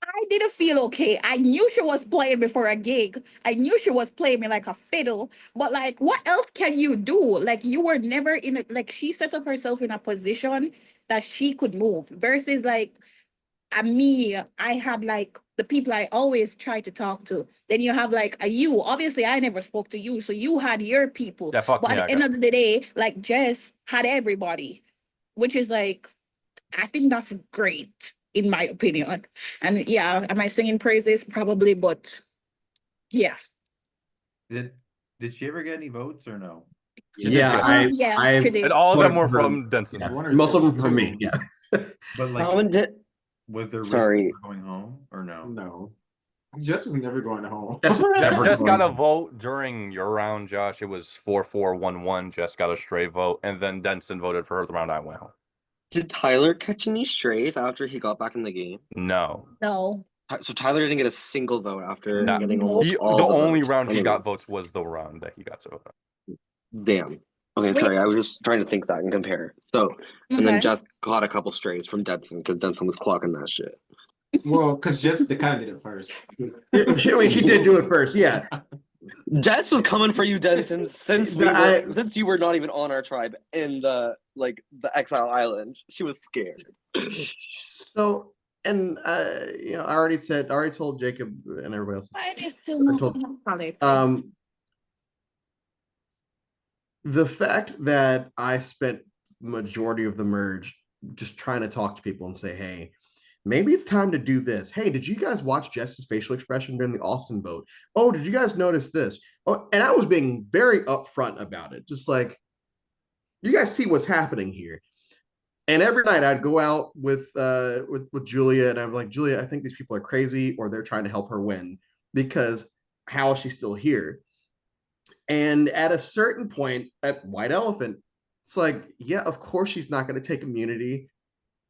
I didn't feel okay. I knew she was playing me for a gig. I knew she was playing me like a fiddle. But like, what else can you do? Like, you were never in a like. She set up herself in a position that she could move. Versus like me, I had like the people I always try to talk to. Then you have like a you. Obviously, I never spoke to you, so you had your people. Yeah, fuck But me, at I the end got of the day, like Jess had everybody, which is like, I think that's great in my opinion. And yeah, am I singing praises? Probably, but yeah. Did she ever get any votes or no? She did, Yeah, yes. Yeah, I she did. And all of them voted were for her. from Denson. Yeah, One or most of two? them from me. Yeah. But like, How many did? was there risk Sorry. of her going home or no? No. Jess was never going home. That's never Jess got a going- vote during your round, Josh. It was 4-4-1-1. Jess got a stray vote, and then Denson voted for her the round I went home. Did Tyler catch any strays after he got back in the game? No. No. So Tyler didn't get a single vote after No. getting almost all The the only votes. round he got Anyways. votes was the round that he got to vote. Damn. Okay, Wait. sorry. I was just trying to think that and compare. So, and then Okay. Jess got a couple strays from Denson because Denson was clocking that shit. Well, because Jess kind of did it first. She did do it first. Yeah. Jess was coming for you, Denson, since since you were not even on our tribe in the Exile Island. She was scared. So, and I already told Jacob and everybody else. Why is still not told- on it? The fact that I spent majority of the merge just trying to talk to people and say, hey, maybe it's time to do this. Hey, did you guys watch Jess's facial expression during the Austin vote? Oh, did you guys notice this? Oh, and I was being very upfront about it. Just like, you guys see what's happening here. And every night I'd go out with Julia, and I'm like, Julia, I think these people are crazy, or they're trying to help her win, because how is she still here? And at a certain point at White Elephant, it's like, yeah, of course she's not going to take immunity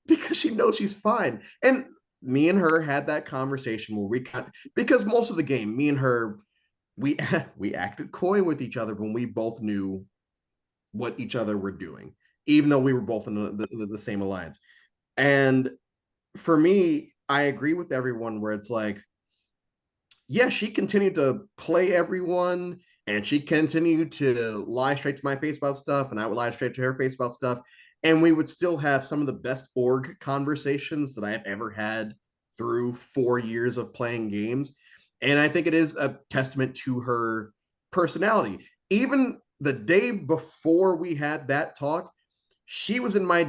because she knows she's fine. And me and her had that conversation where because most of the game, me and her we we acted coy with each other when we both knew what each other were doing, even though we were both in the same alliance. And for me, I agree with everyone where it's like, yeah, she continued to play everyone and she continued to lie straight to my face about stuff, and I would lie straight to her face about stuff. And we would still have some of the best org conversations that I had ever had through 4 years of playing games. And I think it is a testament to her personality. Even the day before we had that talk, she was in my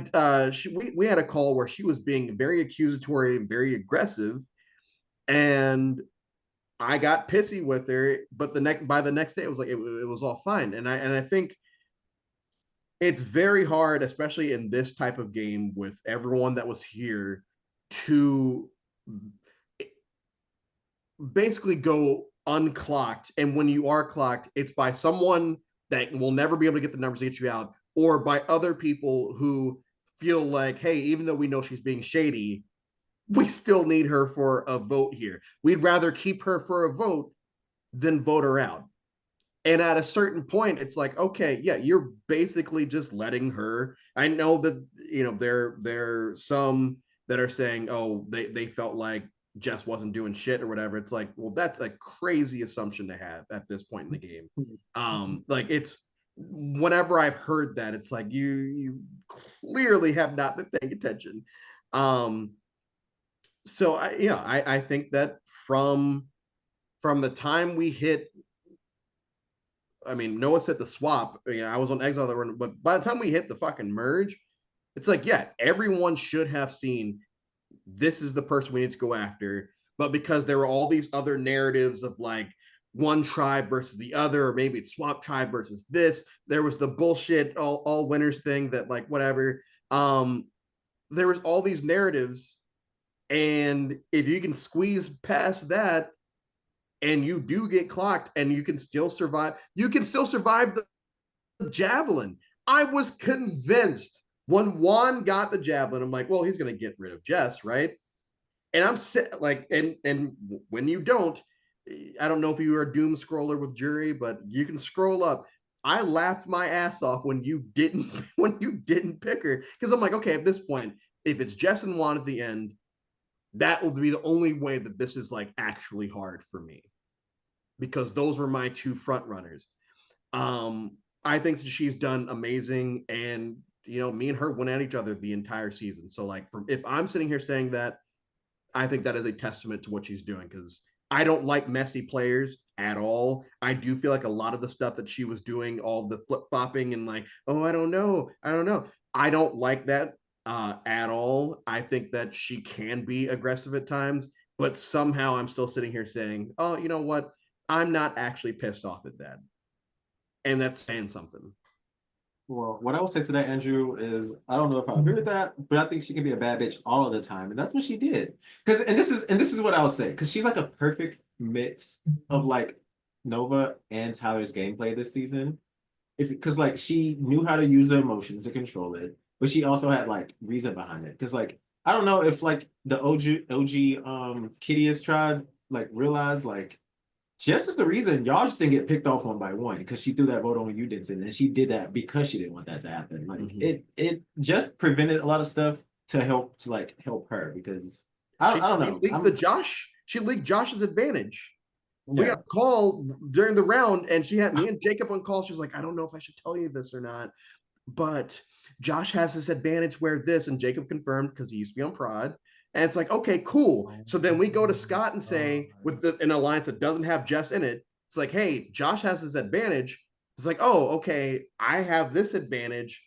we had a call where she was being very accusatory and very aggressive, and I got pissy with her, but by the next day it was like it was all fine. And I think it's very hard, especially in this type of game with everyone that was here, to basically go unclocked. And when you are clocked, it's by someone that will never be able to get the numbers to get you out, or by other people who feel like, hey, even though we know she's being shady, we still need her for a vote here. We'd rather keep her for a vote than vote her out. And at a certain point, it's like, okay, yeah, you're basically just letting her. I know that there some that are saying, oh, they felt like Jess wasn't doing shit or whatever. It's like, well, that's a crazy assumption to have at this point in the game. Like it's whenever I've heard that, it's like you clearly have not been paying attention. So I think that from the time we hit, I mean, Noah said the swap. I was on Exile that run, but by the time we hit the fucking merge, it's like, yeah, everyone should have seen this is the person we need to go after. But because there were all these other narratives of like one tribe versus the other, or maybe it's swap tribe versus this, there was the bullshit all winners thing that like whatever. There was all these narratives, and if you can squeeze past that, and you do get clocked, and you can still survive the javelin. I was convinced when Juan got the javelin, I'm like, well, he's going to get rid of Jess, right? And I'm like, and when you don't, I don't know if you are a doom scroller with jury, but you can scroll up. I laughed my ass off when you didn't pick her, because I'm like, okay, at this point, if it's Jess and Juan at the end, that will be the only way that this is like actually hard for me, because those were my two front runners. I think that she's done amazing, and me and her went at each other the entire season. So like, if I'm sitting here saying that, I think that is a testament to what she's doing, because I don't like messy players at all. I do feel like a lot of the stuff that she was doing, all the flip flopping and like, oh, I don't know. I don't like that at all. I think that she can be aggressive at times, but somehow I'm still sitting here saying, oh, you know what? I'm not actually pissed off at that. And that's saying something. Well, what I will say to that, Andrew, is I don't know if I agree with that, but I think she can be a bad bitch all of the time, and that's what she did. This is what I'll say, because she's like a perfect mix of like Nova and Tyler's gameplay this season. Because like she knew how to use her emotions to control it, but she also had like reason behind it. Because like I don't know if like the OG Kitty's tribe like realized like Jess is the reason y'all just didn't get picked off one by one, because she threw that vote on you, Denson, and she did that because she didn't want that to happen. Like it just prevented a lot of stuff to help her, because I don't know. She leaked Josh's advantage. Yeah. We got a call during the round, and she had me and Jacob on call. She was like, I don't know if I should tell you this or not, but Josh has this advantage where this, and Jacob confirmed because he used to be on prod. And it's like, okay, cool. So then we go to Scott and say, with an alliance that doesn't have Jess in it, it's like, hey, Josh has this advantage. It's like, oh, okay, I have this advantage.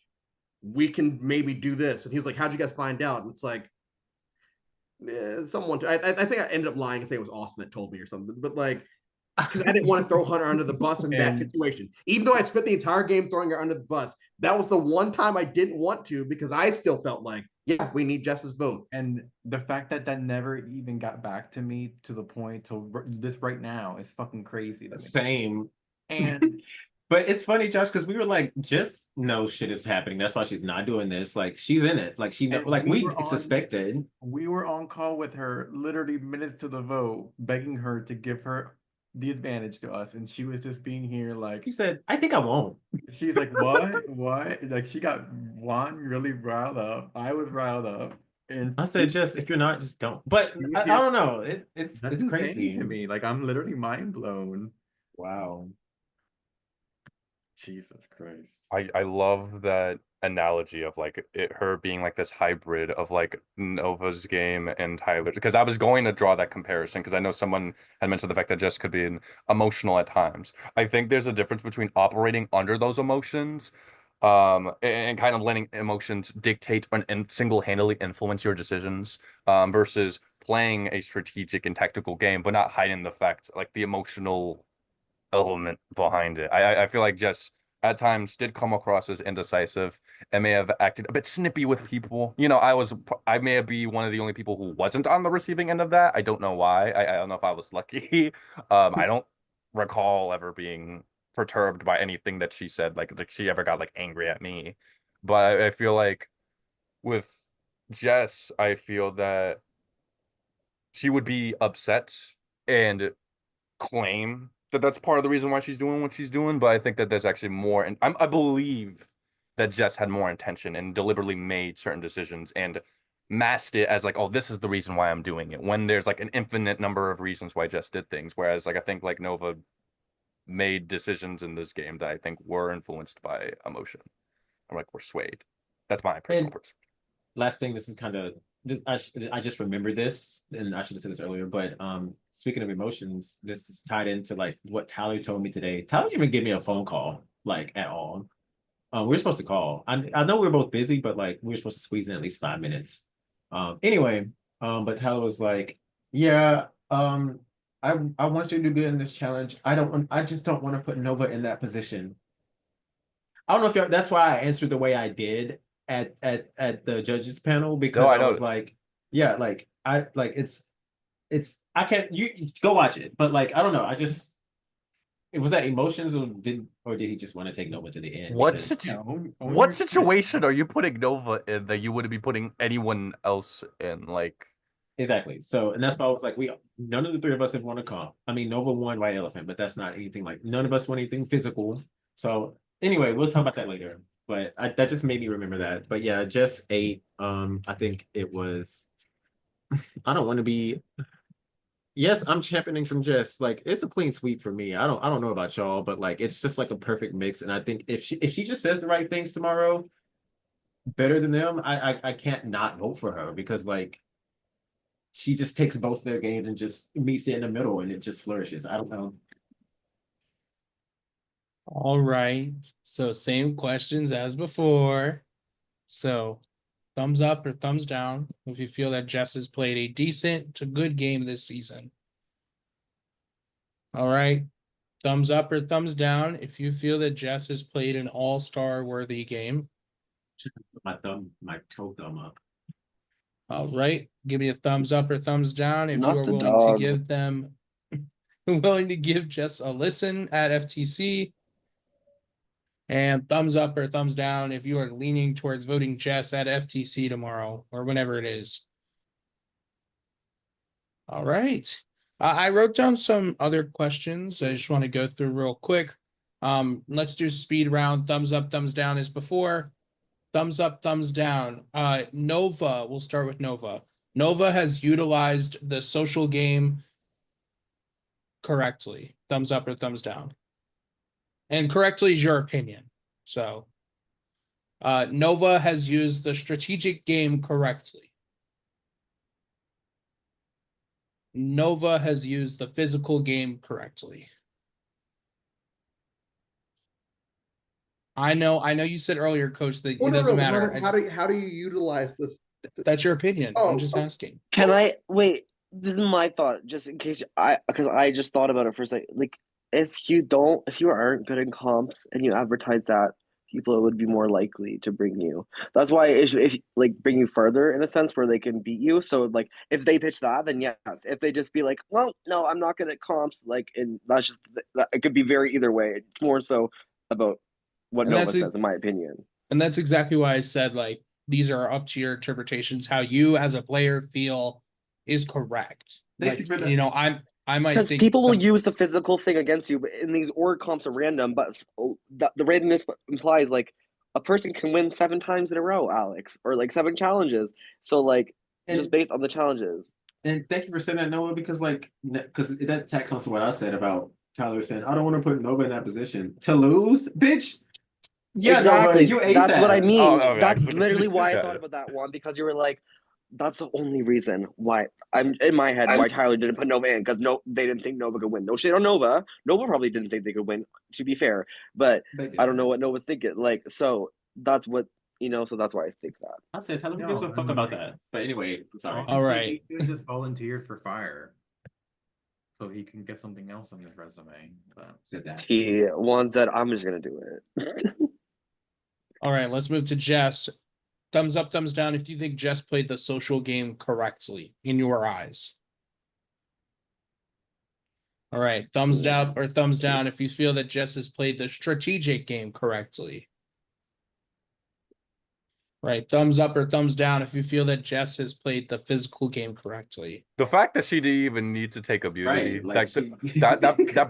We can maybe do this. And he's like, how'd you guys find out? And it's like, someone, I think I ended up lying and saying it was Austin that told me or something. But like, because I didn't want to throw Hunter under the bus in that situation. Even though I spent the entire game throwing her under the bus, that was the one time I didn't want to, because I still felt like, yeah, we need Jess's vote. And the fact that never even got back to me to the point to this right now is fucking crazy to me. Same. And but it's funny, Josh, because we were like, just no shit is happening. That's why she's not doing this. Like she's in it. Like we suspected. We were on call with her literally minutes to the vote, begging her to give her the advantage to us, and she was just being here like He said, I think I won't. she's like, what? What? Like she got Juan really riled up. I was riled up. And I said, just if you're not, just don't. But she was I here. don't know. That's It's insane crazy to me. Like I'm literally mind blown. Wow. Jesus Christ. I love that analogy of like her being like this hybrid of like Nova's game and Tyler, because I was going to draw that comparison because I know someone had mentioned the fact that Jess could be emotional at times. I think there's a difference between operating under those emotions and kind of letting emotions dictate and single-handedly influence your decisions versus playing a strategic and tactical game but not hiding the fact like the emotional element behind it. I feel like Jess at times did come across as indecisive and may have acted a bit snippy with people. You know, I may be one of the only people who wasn't on the receiving end of that. I don't know why. I don't know if I was lucky. I don't recall ever being perturbed by anything that she said, like she ever got like angry at me. But I feel like with Jess, I feel that she would be upset and claim that that's part of the reason why she's doing what she's doing, but I think that there's actually more, and I believe that Jess had more intention and deliberately made certain decisions and masked it as like, oh, this is the reason why I'm doing it. When there's like an infinite number of reasons why Jess did things, whereas like I think like Nova made decisions in this game that I think were influenced by emotion. I'm like, we're swayed. That's my personal And perspective. last thing, this is kind of I just remembered this, and I should have said this earlier. But speaking of emotions, this is tied into like what Tyler told me today. Tyler didn't even give me a phone call like at all. We were supposed to call. I know we were both busy, but like we were supposed to squeeze in at least 5 minutes. Anyway, but Tyler was like, "Yeah, I want you to do good in this challenge. I just don't want to put Nova in that position." I don't know if that's why I answered the way I did at the judges panel, because I I was noticed. like, yeah, like it's I can't you go watch it, but like I don't know, was that emotions or did he just want to take Nova to the end? What Because what situation are you putting Nova in that you wouldn't be putting anyone else in? Like, exactly. So and that's why I was like, none of the three of us have won a comp. I mean, Nova won White Elephant, but that's not anything like none of us won anything physical. So anyway, we'll talk about that later. But that just made me remember that. But yeah, just 8. I think it was. I don't want to be. Yes, I'm championing from Jess. Like it's a clean sweep for me. I don't know about y'all, but like it's just like a perfect mix. And I think if she just says the right things tomorrow, better than them, I can't not vote for her, because like she just takes both their games and just meets it in the middle and it just flourishes. I don't know. All right. So same questions as before. So thumbs up or thumbs down if you feel that Jess has played a decent to good game this season. All right. Thumbs up or thumbs down if you feel that Jess has played an all-star worthy game. My toe thumb up. All right. Give me a thumbs up or thumbs down if Not you are the willing to dogs. give them willing to give Jess a listen at FTC. And thumbs up or thumbs down if you are leaning towards voting Jess at FTC tomorrow or whenever it is. All right. I wrote down some other questions. I just want to go through real quick. Let's do speed round. Thumbs up, thumbs down as before. Thumbs up, thumbs down. Nova, we'll start with Nova. Nova has utilized the social game correctly. Thumbs up or thumbs down. And correctly is your opinion. So Nova has used the strategic game correctly. Nova has used the physical game correctly. I know you said earlier, Coach, that it doesn't matter. How do you utilize this? That's your opinion. I'm just Oh. asking. Can I wait? This is my thought, just in case because I just thought about it for a second. Like, if you aren't good in comps and you advertise that, people would be more likely to bring you. That's why if like bring you further in a sense where they can beat you. So like if they pitch that, then yes. If they just be like, well, no, I'm not good at comps. Like, and that's just it could be very either way. It's more so about what And Nova says, in my opinion. And that's exactly why I said, like, these are up to your interpretations. How you as a player feel is correct. Thank Like, you for that. you know, I might Because think people will some- use the physical thing against you, but in these org comps are random, but the randomness implies like a person can win 7 times in a row, Alex, or like 7 challenges. So like just And based on the challenges. and thank you for saying that, Noah, because that tacks on to what I said about Tyler saying, I don't want to put Nova in that position. To lose, bitch. Yeah, Exactly. Nova, you ate That's what I that. mean. Oh, okay. That's literally why I Yeah, thought yeah. about that one, because you were like, that's the only reason why I'm in my head why Tyler didn't put Nova in, because they didn't think Nova could win. No shit on Nova. Nova probably didn't think they could win, to be fair. But I don't know what Nova's thinking. Like, so that's what so that's why I think that. I said, Tyler, who gives a fuck about that? But anyway, I'm sorry. All right. He just volunteered for fire, so he can get something else on his resume. But Said that. He wants that. I'm just gonna do it. All right, let's move to Jess. Thumbs up, thumbs down if you think Jess played the social game correctly in your eyes. All right, thumbs up or thumbs down if you feel that Jess has played the strategic game correctly. Right, thumbs up or thumbs down if you feel that Jess has played the physical game correctly. The fact that she didn't even need to take immunity, Right, like that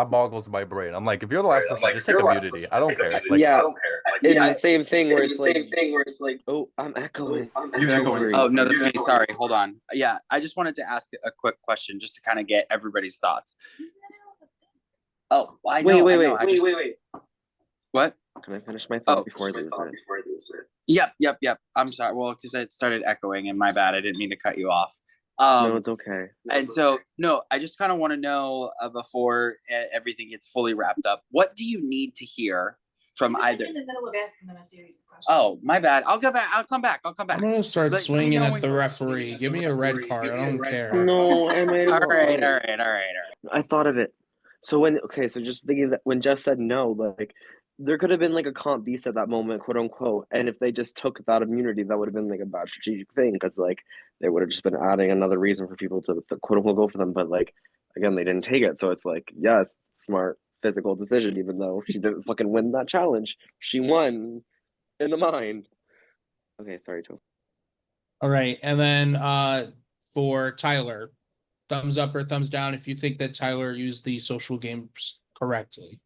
boggles my brain. I'm like, if you're the last person, just take immunity. I don't care. Like, yeah, I don't care. Like, and yeah, same thing where it's it's the like, same thing where it's like, oh, I'm echoing. You're echoing. oh no, that's me. Sorry, hold on. Yeah, I just wanted to ask a quick question just to kind of get everybody's thoughts. Oh, I know. Wait. What? Can I finish my thought Oh, before I lose it? Yep. I'm sorry. Well, because it started echoing, and my bad. I didn't mean to cut you off. No, it's okay. And so, no, I just kind of want to know before everything gets fully wrapped up, what do you need to hear from either? In the middle of asking them a series of questions. Oh, my bad. I'll come back. I'll come back. I'm gonna start Let me swinging know at the referee. Give me a red card. I don't care. No, I made it. All right. I thought of it. So so just thinking that when Jess said no, like there could have been like a comp beast at that moment, quote unquote. And if they just took that immunity, that would have been like a bad strategic thing, because like they would have just been adding another reason for people to quote unquote go for them. But like again, they didn't take it, so it's like yes, smart physical decision. Even though she didn't fucking win that challenge, she won in the mind. Okay, sorry, Joe. All right, and then for Tyler, thumbs up or thumbs down if you think that Tyler used the social games correctly.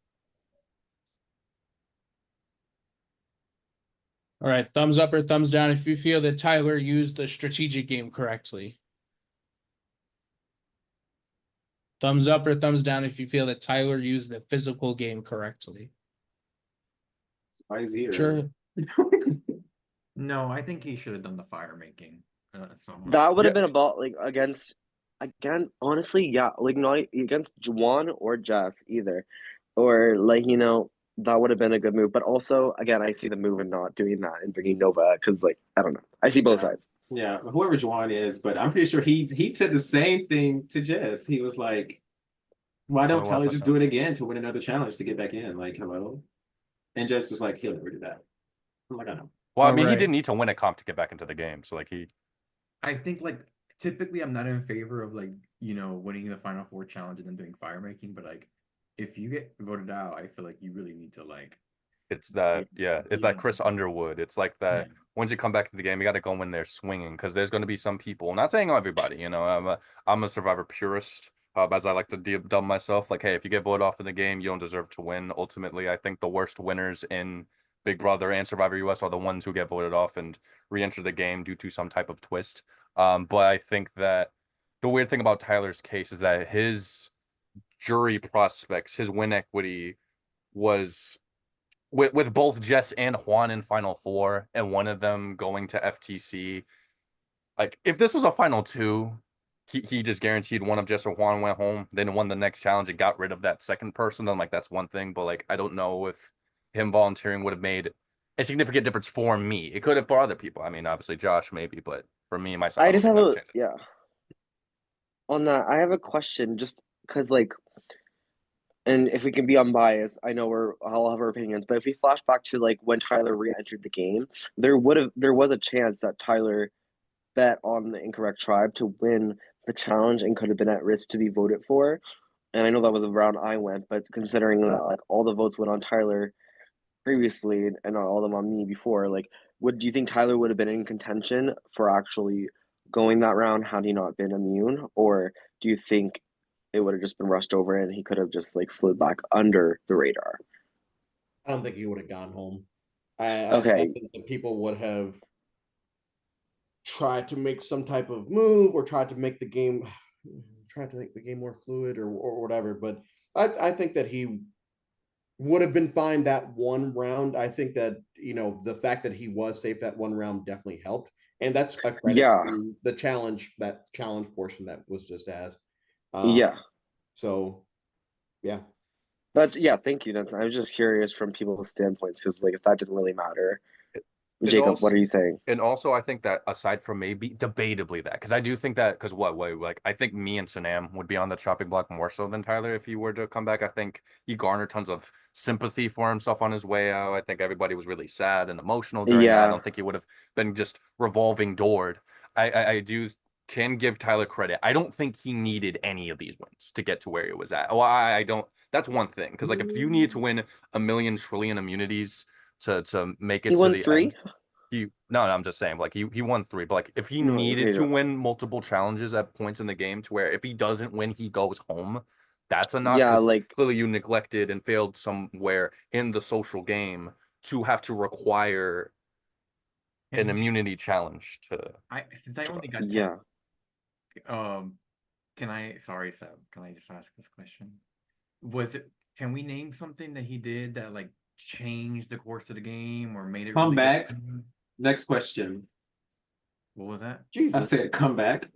All right, thumbs up or thumbs down if you feel that Tyler used the strategic game correctly. Thumbs up or thumbs down if you feel that Tyler used the physical game correctly. Spicy. Sure. no, I think he should have done the fire making. That would have been about like again, honestly, yeah, like not against Juan or Jess either, or like that would have been a good move. But also, again, I see the move in not doing that and bringing Nova, because like I don't know, I see both sides. Yeah, whoever Juan is, but I'm pretty sure he said the same thing to Jess. He was like, "Why don't Tyler just do it again to win another challenge to get back in?" Like, hello, and Jess was like, "He'll never do that." I'm like, I know. Well, I mean, he didn't need to win a comp to get back into the game, so like I think like typically I'm not in favor of like winning the Final Four challenge and then doing fire making, but like if you get voted out, I feel like you really need to like. It's that it's that Chris Underwood. It's like that once you come back to the game, you got to go in there swinging, because there's going to be some people. I'm not saying everybody. I'm a Survivor purist, as I like to dub myself. Like, hey, if you get voted off in the game, you don't deserve to win. Ultimately, I think the worst winners in Big Brother and Survivor US are the ones who get voted off and re-enter the game due to some type of twist. But I think that the weird thing about Tyler's case is that his jury prospects, his win equity was with both Jess and Juan in Final Four, and one of them going to FTC. Like, if this was a Final Two, he just guaranteed one of Jess or Juan went home, then won the next challenge and got rid of that second person. Then like that's one thing, but like I don't know if him volunteering would have made a significant difference for me. It could have for other people. I mean, obviously Josh maybe, but for me myself, I just have on that. I have a question, just because like, and if we can be unbiased, I know I'll have our opinions, but if we flash back to like when Tyler re-entered the game, there was a chance that Tyler bet on the incorrect tribe to win the challenge and could have been at risk to be voted for. And I know that was the round I went, but considering that like all the votes went on Tyler previously and not all of them on me before, like do you think Tyler would have been in contention for actually going that round had he not been immune? Or do you think it would have just been rushed over and he could have just like slid back under the radar. I don't think he would have gone home. I Okay. think that people would have tried to make some type of move or tried to make the game more fluid or whatever. But I think that he would have been fine that one round. I think that, you know, the fact that he was safe that one round definitely helped. And that's a credit to the challenge portion that was just asked. So, yeah. Thank you. I was just curious from people's standpoints because, like, if that didn't really matter, Jacob, also, what are you saying? And also, I think that aside from maybe debatably that, because I do think that, because like I think me and Sanam would be on the chopping block more so than Tyler if he were to come back. I think he garnered tons of sympathy for himself on his way out. I think everybody was really sad and emotional during that. I don't think he would have been just revolving doored. I do can give Tyler credit. I don't think he needed any of these wins to get to where he was at. Well, I don't. That's one thing, because like if you need to win 1,000,000 trillion immunities to make it He to won the 3? end. No, I'm just saying, like he won 3, but like if he needed to win multiple challenges at points in the game to where if he doesn't win, he goes home, that's a knock. Yeah, Because like clearly you neglected and failed somewhere in the social game to have to require an immunity challenge to. Since I only got 10, yeah. Sorry, Seb, can I just ask this question? Can we name something that he did that like changed the course of the game or made it Come really back. good? Next question. What was that? I said come back.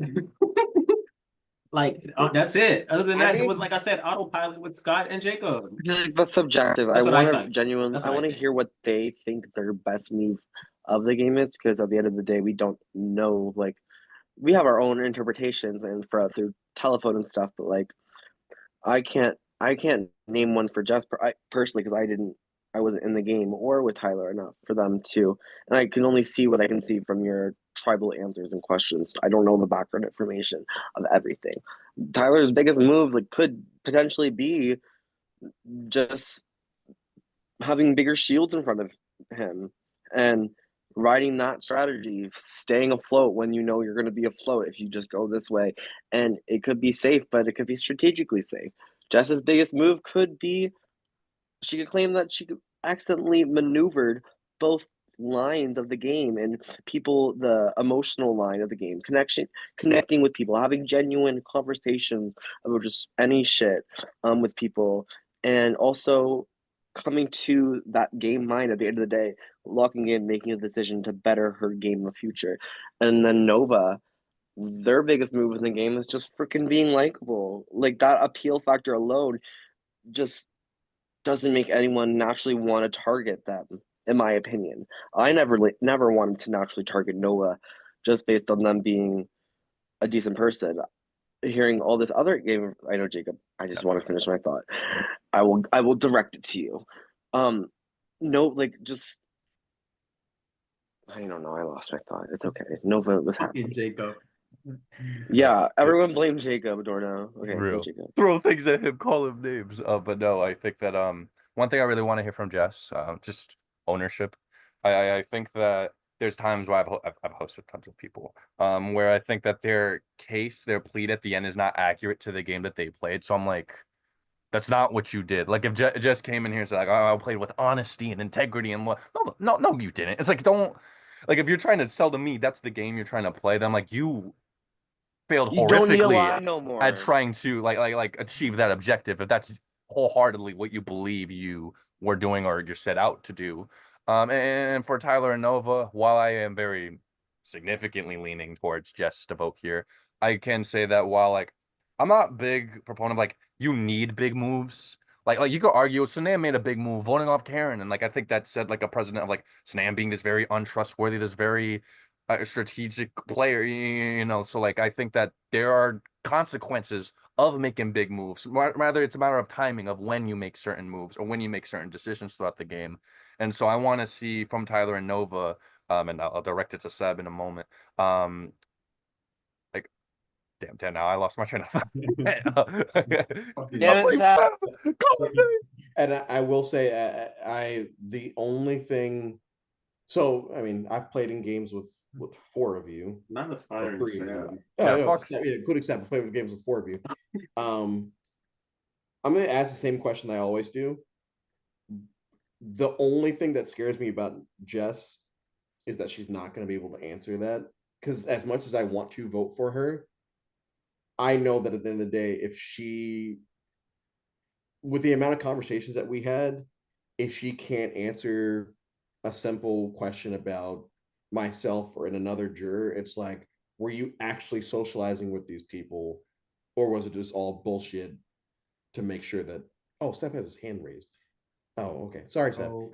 Like that's it. Other than that, it was like I said, autopilot with Scott and Jacob. That's subjective. That's I what I want to thought. genuinely. That's I what I want to think. hear what they think their best move of the game is, because at the end of the day, we don't know. Like, we have our own interpretations and through telephone and stuff, but like, I can't name one for Jess personally, because I wasn't in the game or with Tyler enough for them to, and I can only see what I can see from your tribal answers and questions. I don't know the background information of everything. Tyler's biggest move like could potentially be just having bigger shields in front of him and riding that strategy, staying afloat when you know you're going to be afloat if you just go this way. And it could be safe, but it could be strategically safe. Jess's biggest move could be she could claim that she accidentally maneuvered both lines of the game and people, the emotional line of the game, connecting with people, having genuine conversations about just any shit with people, and also coming to that game mind at the end of the day, locking in, making a decision to better her game in the future. And then Nova, their biggest move in the game is just freaking being likable. Like, that appeal factor alone just doesn't make anyone naturally want to target them, in my opinion. I never wanted to naturally target Nova just based on them being a decent person. Hearing all this other game, I know, Jacob, I just want to finish my thought. I will direct it to you. No, like, just I don't know, I lost my thought. It's okay. Nova was happy. Jacob. Yeah, everyone blame Jacob, Dorno. Okay, Real. Jacob. Throw things at him, call him names. But no, I think that one thing I really want to hear from Jess, just ownership. I think that there's times where I've hosted tons of people, where I think that their plead at the end is not accurate to the game that they played. So I'm like, that's not what you did. Like if Jess came in here and said like, oh, I played with honesty and integrity and what? No, you didn't. It's like like if you're trying to sell to me, that's the game you're trying to play. Then like you failed You don't need to horrifically lie no more. at trying to like achieve that objective if that's wholeheartedly what you believe you were doing or you're set out to do. And for Tyler and Nova, while I am very significantly leaning towards Jess to vote here, I can say that while like I'm not a big proponent of like you need big moves. Like you could argue Sanam made a big move voting off Karen, and like I think that said like a president of like Sanam being this very untrustworthy, this very a strategic player, you know. So like I think that there are consequences of making big moves. Rather, it's a matter of timing of when you make certain moves or when you make certain decisions throughout the game. And so I want to see from Tyler and Nova, and I'll direct it to Seb in a moment. Like, damn, now I lost my train of thought. Damn it, Seb. And I will say, the only thing So, I mean, I've played in games with 4 of you. Not Or aspiring 3 of Sam. you. Yeah, Oh, fuck. yeah, including Seth, I've played with games with 4 of you. I'm gonna ask the same question I always do. The only thing that scares me about Jess is that she's not gonna be able to answer that. Because as much as I want to vote for her, I know that at the end of the day, if she, with the amount of conversations that we had, if she can't answer a simple question about myself or in another juror, it's like, were you actually socializing with these people, or was it just all bullshit to make sure that? Oh, Steph has his hand raised. Oh, okay. Sorry, Steph. Oh,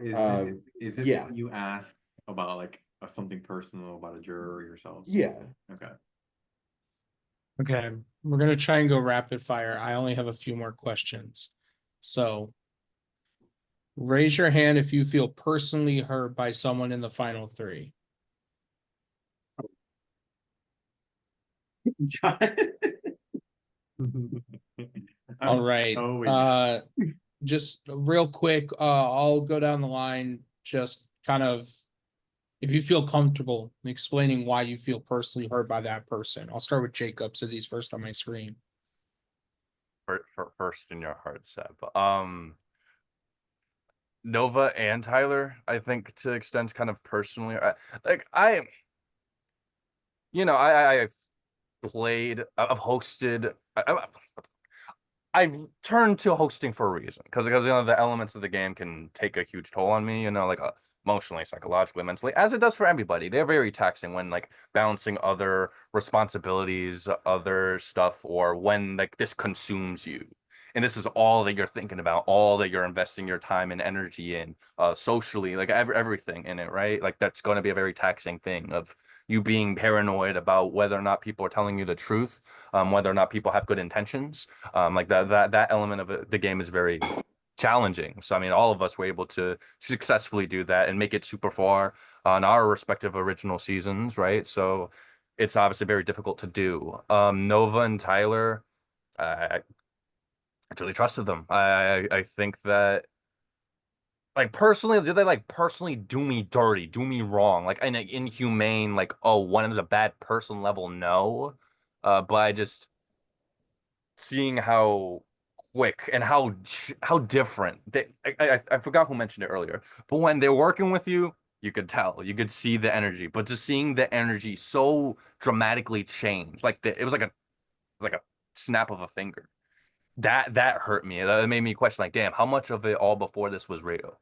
is this Yeah, what you ask about like something personal about a juror or yourself? yeah. Okay. Okay, we're gonna try and go rapid fire. I only have a few more questions. So raise your hand if you feel personally hurt by someone in the final 3. All right. Oh, yeah. Just real quick, I'll go down the line, just kind of if you feel comfortable explaining why you feel personally hurt by that person. I'll start with Jacob since he's first on my screen. First in your heart, Seb. Nova and Tyler, I think to extends kind of personally. I've played, I've hosted, I've turned to hosting for a reason because the elements of the game can take a huge toll on me, like emotionally, psychologically, mentally, as it does for everybody. They're very taxing when like balancing other responsibilities, other stuff, or when like this consumes you. And this is all that you're thinking about, all that you're investing your time and energy in, socially, like everything in it, right? Like that's going to be a very taxing thing of you being paranoid about whether or not people are telling you the truth, whether or not people have good intentions. Like that element of the game is very challenging. So I mean, all of us were able to successfully do that and make it super far on our respective original seasons, right? So it's obviously very difficult to do. Nova and Tyler, I truly trusted them. I think that like personally, did they like personally do me dirty, do me wrong, like in an inhumane, like oh, one of the bad person level? No, but I just seeing how quick and how different I forgot who mentioned it earlier, but when they're working with you, you could tell, you could see the energy, but just seeing the energy so dramatically change, like it was like a snap of a finger. That hurt me. That made me question, like, damn, how much of it all before this was real?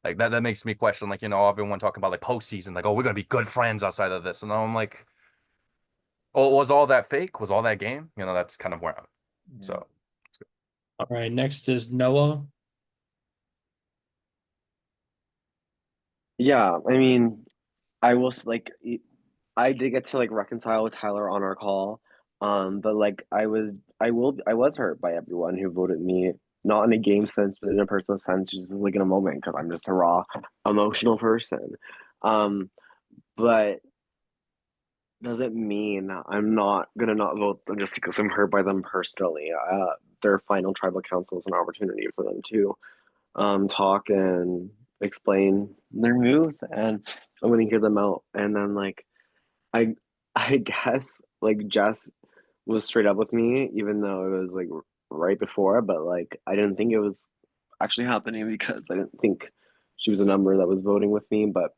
Like that makes me question, like, everyone talking about like postseason, like, oh, we're gonna be good friends outside of this. And I'm like, oh, was all that fake? Was all that game? That's kind of where I'm at. So All right, next is Noah. Yeah, I mean, I was like, I did get to like reconcile with Tyler on our call, but like I was hurt by everyone who voted me, not in a game sense, but in a personal sense, just like in a moment, because I'm just a raw, emotional person. Um, but doesn't mean I'm not gonna not vote them just because I'm hurt by them personally. Their final tribal council is an opportunity for them to talk and explain their moves, and I'm gonna hear them out. And then like I I guess like Jess was straight up with me, even though it was like right before, but like I didn't think it was actually happening because I didn't think she was a number that was voting with me. But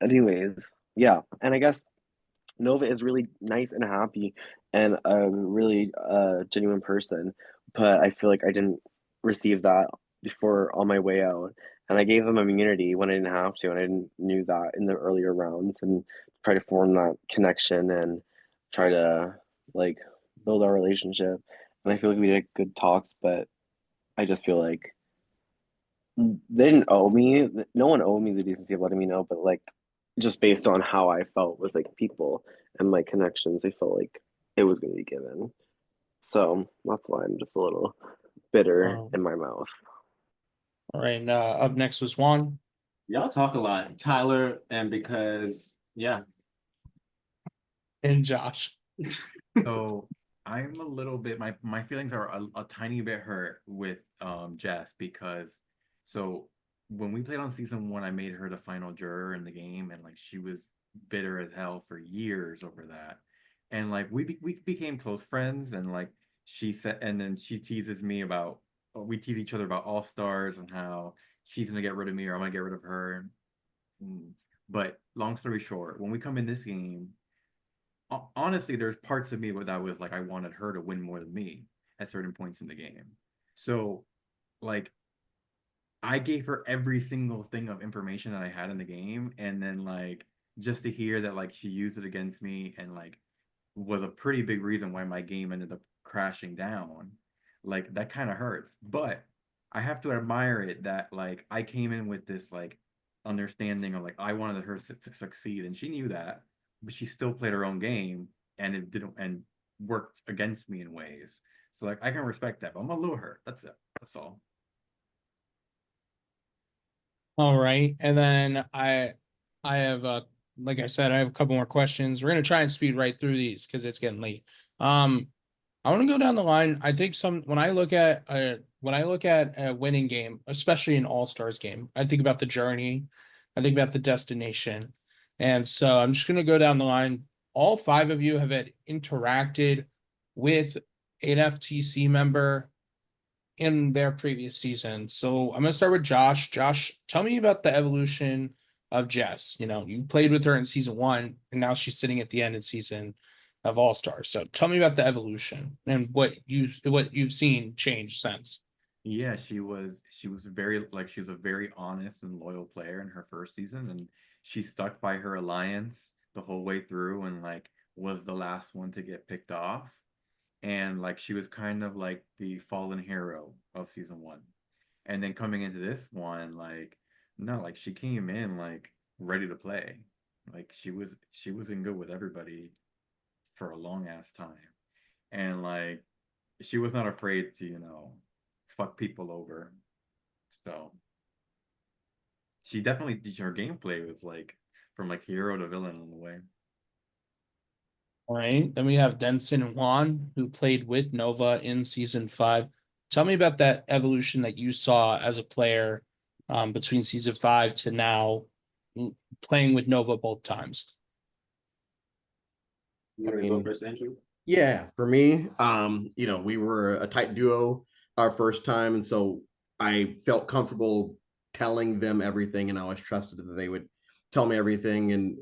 anyways, yeah. And I guess Nova is really nice and happy and a really genuine person, but I feel like I didn't receive that before on my way out. And I gave them immunity when I didn't have to, and I didn't knew that in the earlier rounds, and try to form that connection and try to like build our relationship. And I feel like we did good talks, but I just feel like they didn't owe me. No one owed me the decency of letting me know, but like just based on how I felt with like people and my connections, I felt like it was going to be given. So that's why I'm just a little bitter Oh. in my mouth. All right, up next was Juan. Y'all talk a lot, Tyler, and because yeah. And Josh. So I'm a little bit, my feelings are a tiny bit hurt with Jess because so when we played on season 1, I made her the final juror in the game, and like she was bitter as hell for years over that. And like we became close friends, and like she said, and then she teases me about we tease each other about all stars and how she's gonna get rid of me or I'm gonna get rid of her. Mm. But long story short, when we come in this game, honestly, there's parts of me where that was like I wanted her to win more than me at certain points in the game. So like I gave her every single thing of information that I had in the game, and then like just to hear that like she used it against me and like was a pretty big reason why my game ended up crashing down. Like that kind of hurts. But I have to admire it that like I came in with this like understanding of like I wanted her to succeed, and she knew that, but she still played her own game and it didn't and worked against me in ways. So like I can respect that, but I'm a little hurt. That's it. That's all. All right, and then I have like I said, I have a couple more questions. We're gonna try and speed right through these because it's getting late. I want to go down the line. I think when I look at a winning game, especially an all-stars game, I think about the journey, I think about the destination. And so I'm just gonna go down the line. All five of you have interacted with an FTC member in their previous season. So I'm gonna start with Josh. Josh, tell me about the evolution of Jess. You know, you played with her in season 1, and now she's sitting at the end of season of All Stars. So tell me about the evolution and what you've seen change since. Yeah, she was she was a very honest and loyal player in her first season, and she stuck by her alliance the whole way through and like was the last one to get picked off. And like she was kind of like the fallen hero of season 1. And then coming into this one, like no, like she came in like ready to play. Like she was in good with everybody for a long ass time. And like she was not afraid to, fuck people over. So she definitely her gameplay was like from like hero to villain on the way. All right. Then we have Denson and Juan, who played with Nova in season 5. Tell me about that evolution that you saw as a player between season 5 to now, playing with Nova both times. You want to go first, Andrew? Yeah, for me, we were a tight duo our first time, and so I felt comfortable telling them everything, and I always trusted that they would tell me everything, and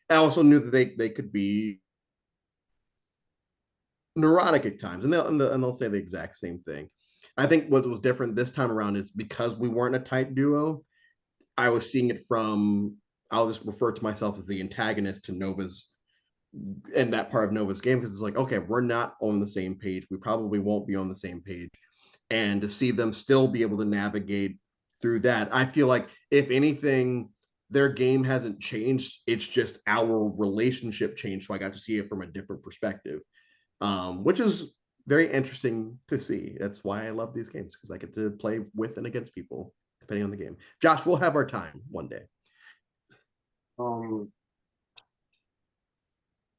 I also knew that they could be neurotic at times, and they'll say the exact same thing. I think what was different this time around is because we weren't a tight duo. I was seeing it from I'll just refer to myself as the antagonist to Nova's and that part of Nova's game because it's like, okay, we're not on the same page. We probably won't be on the same page. And to see them still be able to navigate through that, I feel like if anything, their game hasn't changed. It's just our relationship changed. So I got to see it from a different perspective, which is very interesting to see. That's why I love these games because I get to play with and against people depending on the game. Josh, we'll have our time one day.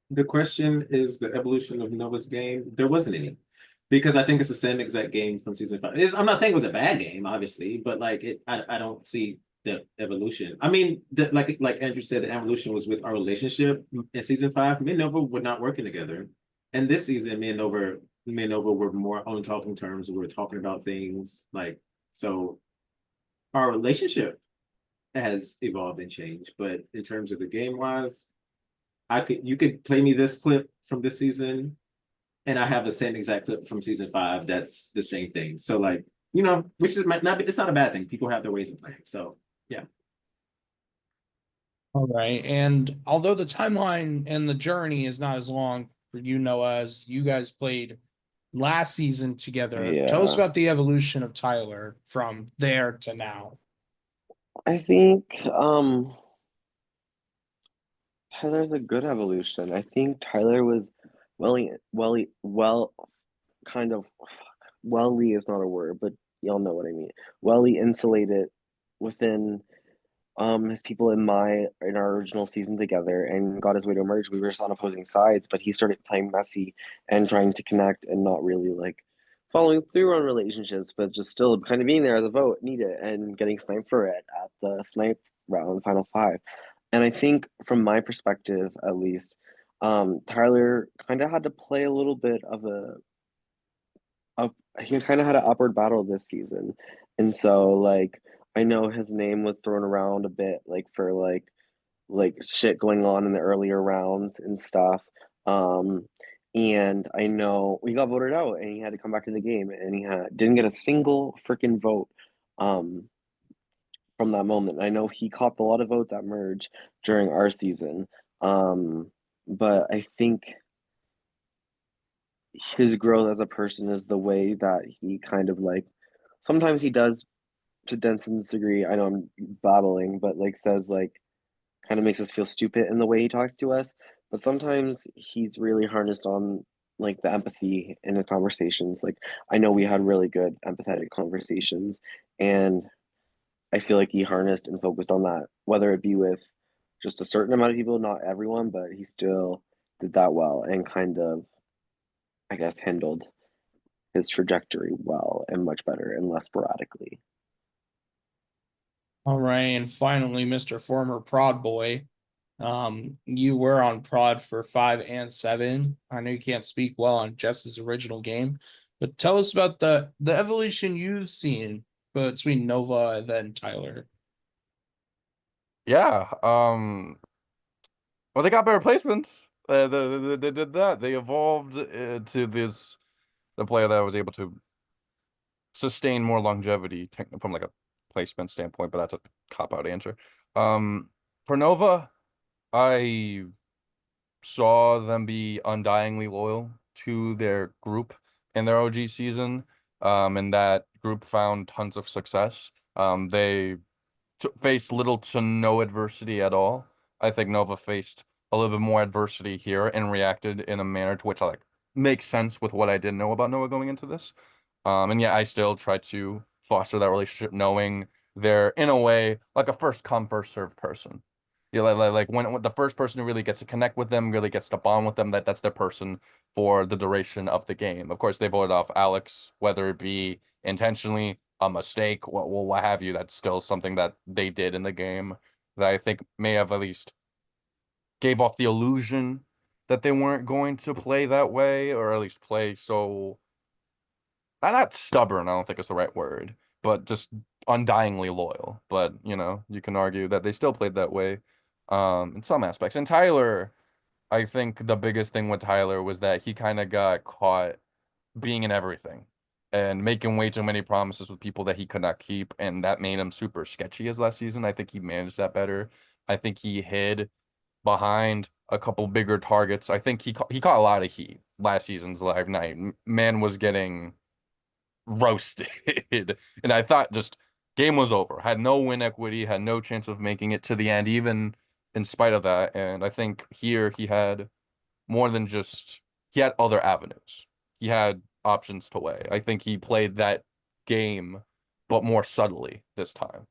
The question is the evolution of Nova's game. There wasn't any, because I think it's the same exact game from season 5. I'm not saying it was a bad game, obviously, but like I don't see the evolution. I mean, like Andrew said, the evolution was with our relationship in season 5. Me and Nova were not working together, and this season, me and Nova were more on talking terms. We were talking about things like so. Our relationship has evolved and changed, but in terms of the game wise, you could play me this clip from this season, and I have the same exact clip from season 5. That's the same thing. So like, which is might not be, it's not a bad thing. People have their ways of playing. So yeah. All right. And although the timeline and the journey is not as long for you, Noah, as you guys played last season together, tell us Yeah. about the evolution of Tyler from there to now. I think Tyler's a good evolution. I think Tyler was well, kind of, welly is not a word, but y'all know what I mean. Welly insulated within his people in our original season together and got his way to emerge. We were just on opposing sides, but he started playing messy and trying to connect and not really like following through on relationships, but just still kind of being there as a vote, need it, and getting sniped for it at the snipe round, final five. And I think from my perspective, at least, Tyler kind of had to play a little bit of he kind of had an upward battle this season. And so like I know his name was thrown around a bit like for like shit going on in the earlier rounds and stuff. And I know he got voted out and he had to come back to the game and didn't get a single freaking vote from that moment. I know he copped a lot of votes at Merge during our season. But I think his growth as a person is the way that he kind of like sometimes he does to Denson's degree. I know I'm babbling, but like says like kind of makes us feel stupid in the way he talks to us. But sometimes he's really harnessed on like the empathy in his conversations. Like I know we had really good empathetic conversations, and I feel like he harnessed and focused on that, whether it be with just a certain amount of people, not everyone, but he still did that well and kind of, I guess, handled his trajectory well and much better and less sporadically. All right, and finally, Mr. Former Prod Boy. You were on Prod for 5 and 7. I know you can't speak well on Jess's original game, but tell us about the evolution you've seen between Nova and then Tyler. Yeah. Well, they got better placements. They did that. They evolved to the player that was able to sustain more longevity from like a placement standpoint, but that's a cop-out answer. For Nova, I saw them be undyingly loyal to their group in their OG season. And that group found tons of success. They faced little to no adversity at all. I think Nova faced a little bit more adversity here and reacted in a manner to which like makes sense with what I didn't know about Nova going into this. And yeah, I still try to foster that relationship, knowing they're in a way like a first come first served person. Yeah, like when the first person who really gets to connect with them, really gets to bond with them, that's their person for the duration of the game. Of course, they voted off Alex, whether it be intentionally, a mistake, what have you. That's still something that they did in the game that I think may have at least gave off the illusion that they weren't going to play that way, or at least play so not stubborn, I don't think is the right word, but just undyingly loyal. But you can argue that they still played that way in some aspects. And Tyler, I think the biggest thing with Tyler was that he kind of got caught being in everything and making way too many promises with people that he could not keep, and that made him super sketchy as last season. I think he managed that better. I think he hid behind a couple bigger targets. I think he caught a lot of heat last season's live night. Man was getting roasted. And I thought just game was over. Had no win equity, had no chance of making it to the end, even in spite of that. And I think here he had more than just he had other avenues. He had options to weigh. I think he played that game, but more subtly this time.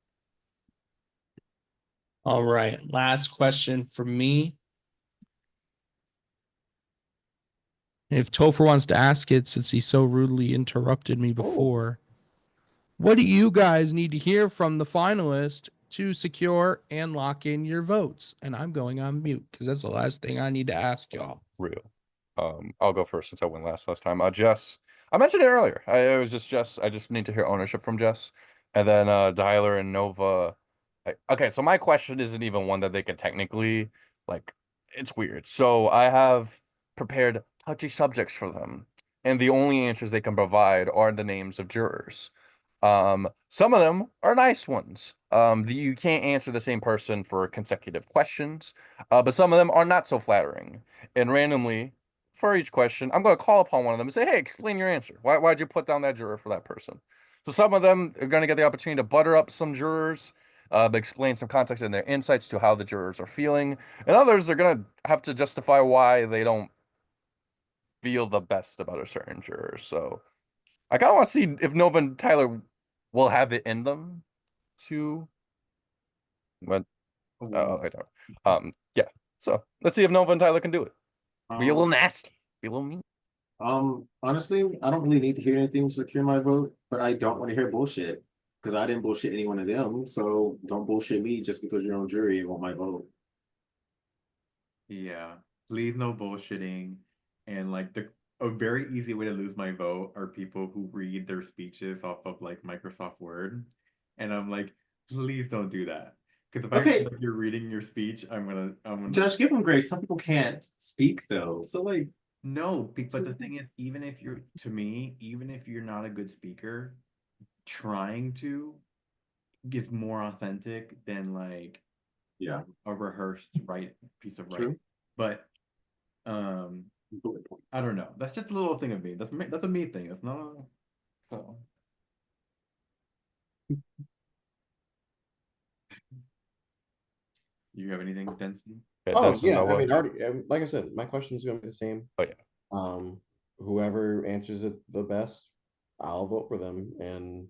All right, last question for me. If Topher wants to ask it, since he so rudely interrupted me before, what do you guys need to hear from the finalist to secure and lock in your votes? And I'm going on mute because that's the last thing I need to ask y'all. Real. I'll go first since I went last time. Jess, I mentioned it earlier. I was just Jess. I just need to hear ownership from Jess, and then Tyler and Nova. Okay, so my question isn't even one that they can technically like. It's weird. So I have prepared touchy subjects for them, and the only answers they can provide are the names of jurors. Some of them are nice ones. You can't answer the same person for consecutive questions, but some of them are not so flattering. And randomly, for each question, I'm going to call upon one of them and say, "Hey, explain your answer. Why'd you put down that juror for that person?" So some of them are going to get the opportunity to butter up some jurors, explain some context and their insights to how the jurors are feeling, and others are going to have to justify why they don't feel the best about a certain juror. So I kind of want to see if Nova and Tyler will have it in them to. What? Oh, I don't. Yeah. So let's see if Nova and Tyler can do it. Be a little nasty. Be a little mean. Honestly, I don't really need to hear anything to secure my vote, but I don't want to hear bullshit because I didn't bullshit any one of them. So don't bullshit me just because you're on jury and want my vote. Yeah, please no bullshitting. And like a very easy way to lose my vote are people who read their speeches off of like Microsoft Word. And I'm like, please don't do that. Because if I Okay. feel like you're reading your speech, I'm gonna Josh, give them grace. Some people can't speak though. So like, no, but the thing is, even if you're to me, even if you're not a good speaker, trying to is more authentic than like yeah, a rehearsed piece of true. writing. But I don't know. That's just a little thing of me. That's a me thing. It's not a so. You have anything, Denson? Yeah, Oh Denson, yeah, I Noah. mean, already, like I said, my question is going to be the same. Oh yeah. Whoever answers it the best, I'll vote for them, and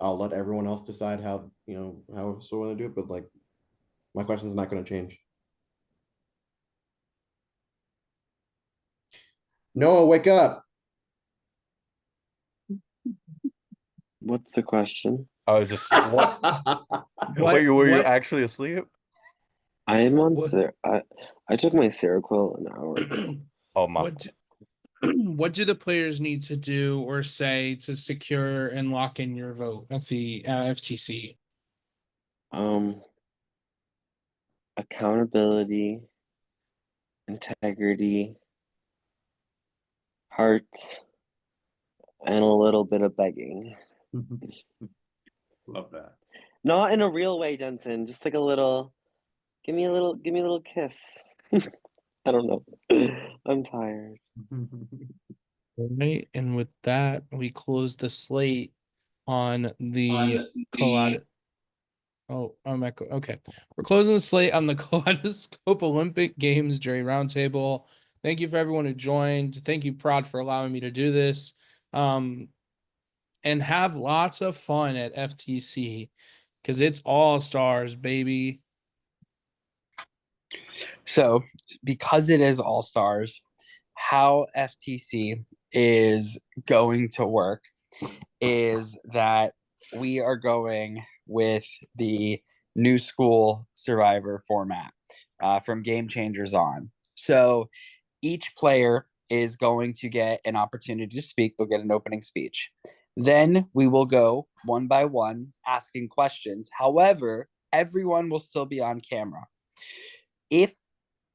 I'll let everyone else decide how how so want to do it. But like, my question's not going to change. Noah, wake up! What's the question? I was just what? Wait, were you actually asleep? I am on What- I took my Seroquel an hour ago. Oh my. What do the players need to do or say to secure and lock in your vote at the FTC? Accountability, integrity, heart, and a little bit of begging. Love that. Not in a real way, Jensen. Just like a little. Give me a little kiss. I don't know. I'm tired. All right, and with that, we close the slate on the Kaleidoscope. Oh, I'm echo. Okay, we're closing the slate on the Kaleidoscope Olympic Games Jury Roundtable. Thank you for everyone who joined. Thank you, Prod, for allowing me to do this. And have lots of fun at FTC because it's all stars, baby. So, because it is All Stars, how FTC is going to work is that we are going with the new school survivor format from Game Changers on. So, each player is going to get an opportunity to speak. They'll get an opening speech. Then we will go one by one asking questions. However, everyone will still be on camera. If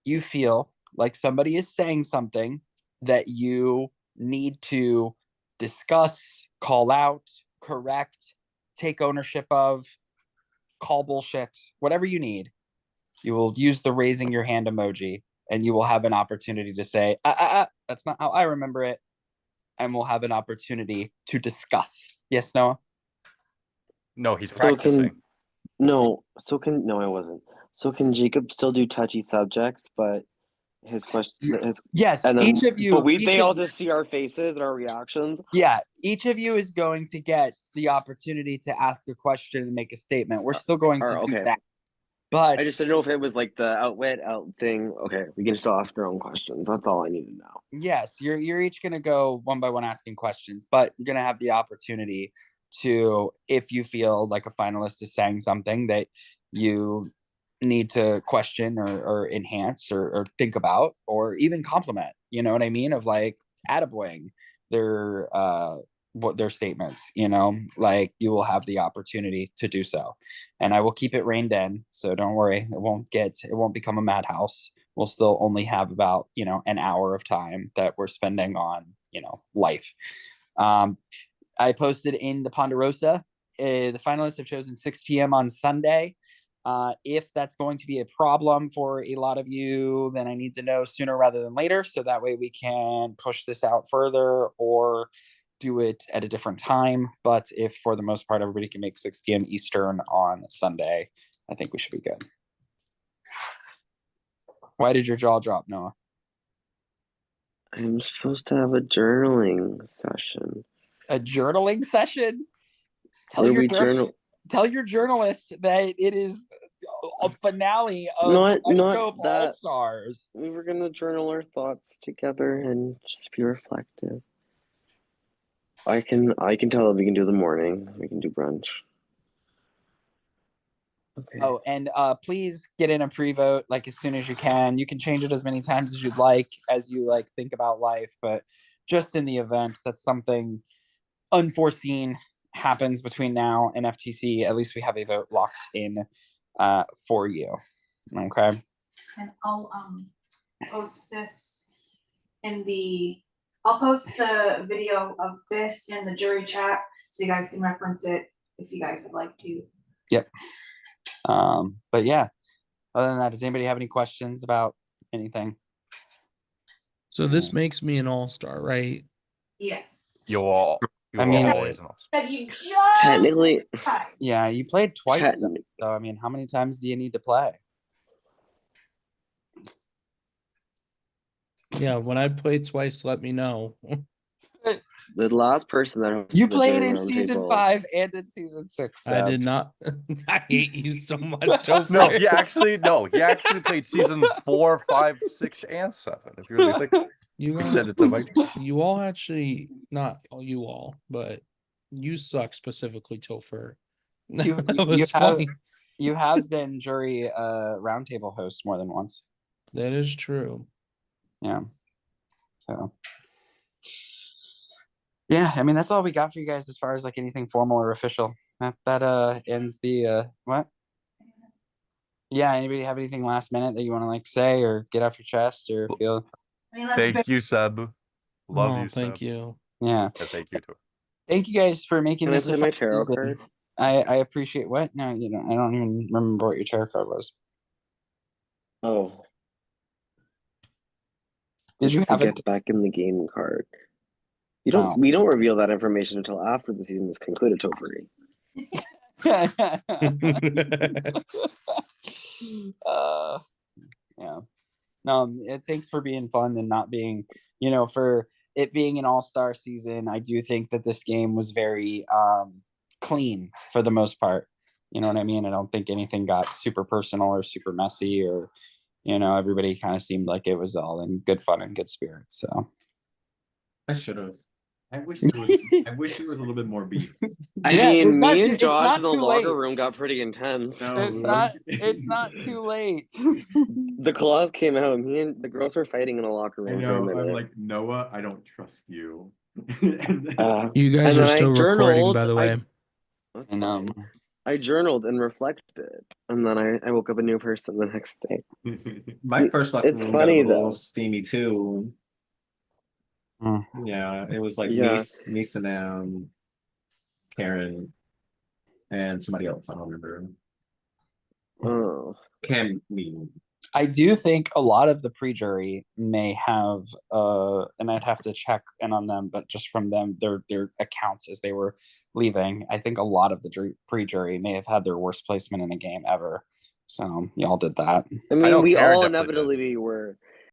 you feel like somebody is saying something that you need to discuss, call out, correct, take ownership of, call bullshit, whatever you need, you will use the raising your hand emoji and you will have an opportunity to say, that's not how I remember it. And we'll have an opportunity to discuss. Yes, Noah? No, he's So practicing. no, I wasn't. So can Jacob still do touchy subjects, but his question Yes, and then, each of you. they all just see our faces and our reactions. Yeah, each of you is going to get the opportunity to ask a question and make a statement. We're still going to do that. But I just didn't know if it was like the outwit thing. Okay, we can still ask our own questions. That's all I need to know. Yes, you're each gonna go one by one asking questions, but you're gonna have the opportunity to, if you feel like a finalist is saying something that you need to question or enhance or think about or even compliment, you know what I mean? Of like attaboying their what their statements, like you will have the opportunity to do so. And I will keep it reined in, so don't worry, it won't become a madhouse. We'll still only have about an hour of time that we're spending on life. I posted in the Ponderosa, the finalists have chosen 6 p.m. on Sunday. If that's going to be a problem for a lot of you, then I need to know sooner rather than later, so that way we can push this out further or do it at a different time. But if for the most part everybody can make 6 p.m. Eastern on Sunday, I think we should be good. Why did your jaw drop, Noah? I'm supposed to have a journaling session. A journaling session? Tell Where your we journal. Tell your journalist that it is finale of Not Kaleidoscope that All Stars. we were gonna journal our thoughts together and just be reflective. I can tell that we can do the morning. We can do brunch. Okay. Oh, and please get in a pre-vote like as soon as you can. You can change it as many times as you'd like as you like think about life, but just in the event that something unforeseen happens between now and FTC, at least we have a vote locked in for you. Okay. And I'll post this in the, I'll post the video of this in the jury chat so you guys can reference it if you guys would like to. Yep. But yeah, other than that, does anybody have any questions about anything? So this makes me an all-star, right? Yes. You all. You I are mean- always an awesome. Said you just Technically- tied. Yeah, you played twice. Technically- So I mean, how many times do you need to play? Yeah, when I play twice, let me know. The last person that hosted You the played jury in round season table- 5 and in season 6. I did not. I hate you so much, Topher. No, he actually played seasons 4, 5, 6, and 7. If you really think You extended to Vikings. you all actually, not you all, but you suck specifically, Topher. That was funny. You have been jury roundtable host more than once. That is true. Yeah. So yeah, I mean that's all we got for you guys as far as like anything formal or official. That ends the what? Yeah, anybody have anything last minute that you want to like say or get off your chest or feel? I mean, let's Thank you, Seb. Love Oh, you, thank Seb. you. Yeah. And thank you too. Thank you guys for making Can I this. a play my fun tarot season. card? I appreciate what? No, you don't. I don't even remember what your tarot card was. Oh. Did you It's have to it? get back in the game card? You don't. Oh. We don't reveal that information until after the season is concluded, Topher. Yeah. No, thanks for being fun and not being, for it being an all-star season. I do think that this game was very clean for the most part. You know what I mean? I don't think anything got super personal or super messy or, everybody kind of seemed like it was all in good fun and good spirits. So I should have. I wish it was a little bit more beef. I Yeah, it's mean, not me too- and it's Josh not in the too locker late. room got pretty intense. No. it's not too late. The claws came out. Me and the girls were fighting in a locker I room for a know. minute. I'm like, Noah, I don't trust you. You guys And are then I still recording, journaled, by the way. That's And fine. I journaled and reflected, and then I woke up a new person the next day. My first locker It's room funny, got a little though. steamy too. Yeah, it was like Yeah. Mies and Karen, and somebody else. I don't remember. Oh, Cam. I do think a lot of the pre-jury may have, and I'd have to check in on them, but just from them, their accounts as they were leaving, I think a lot of the pre-jury may have had their worst placement in a game ever. So y'all did that. I mean, don't we care, all definitely did. inevitably were.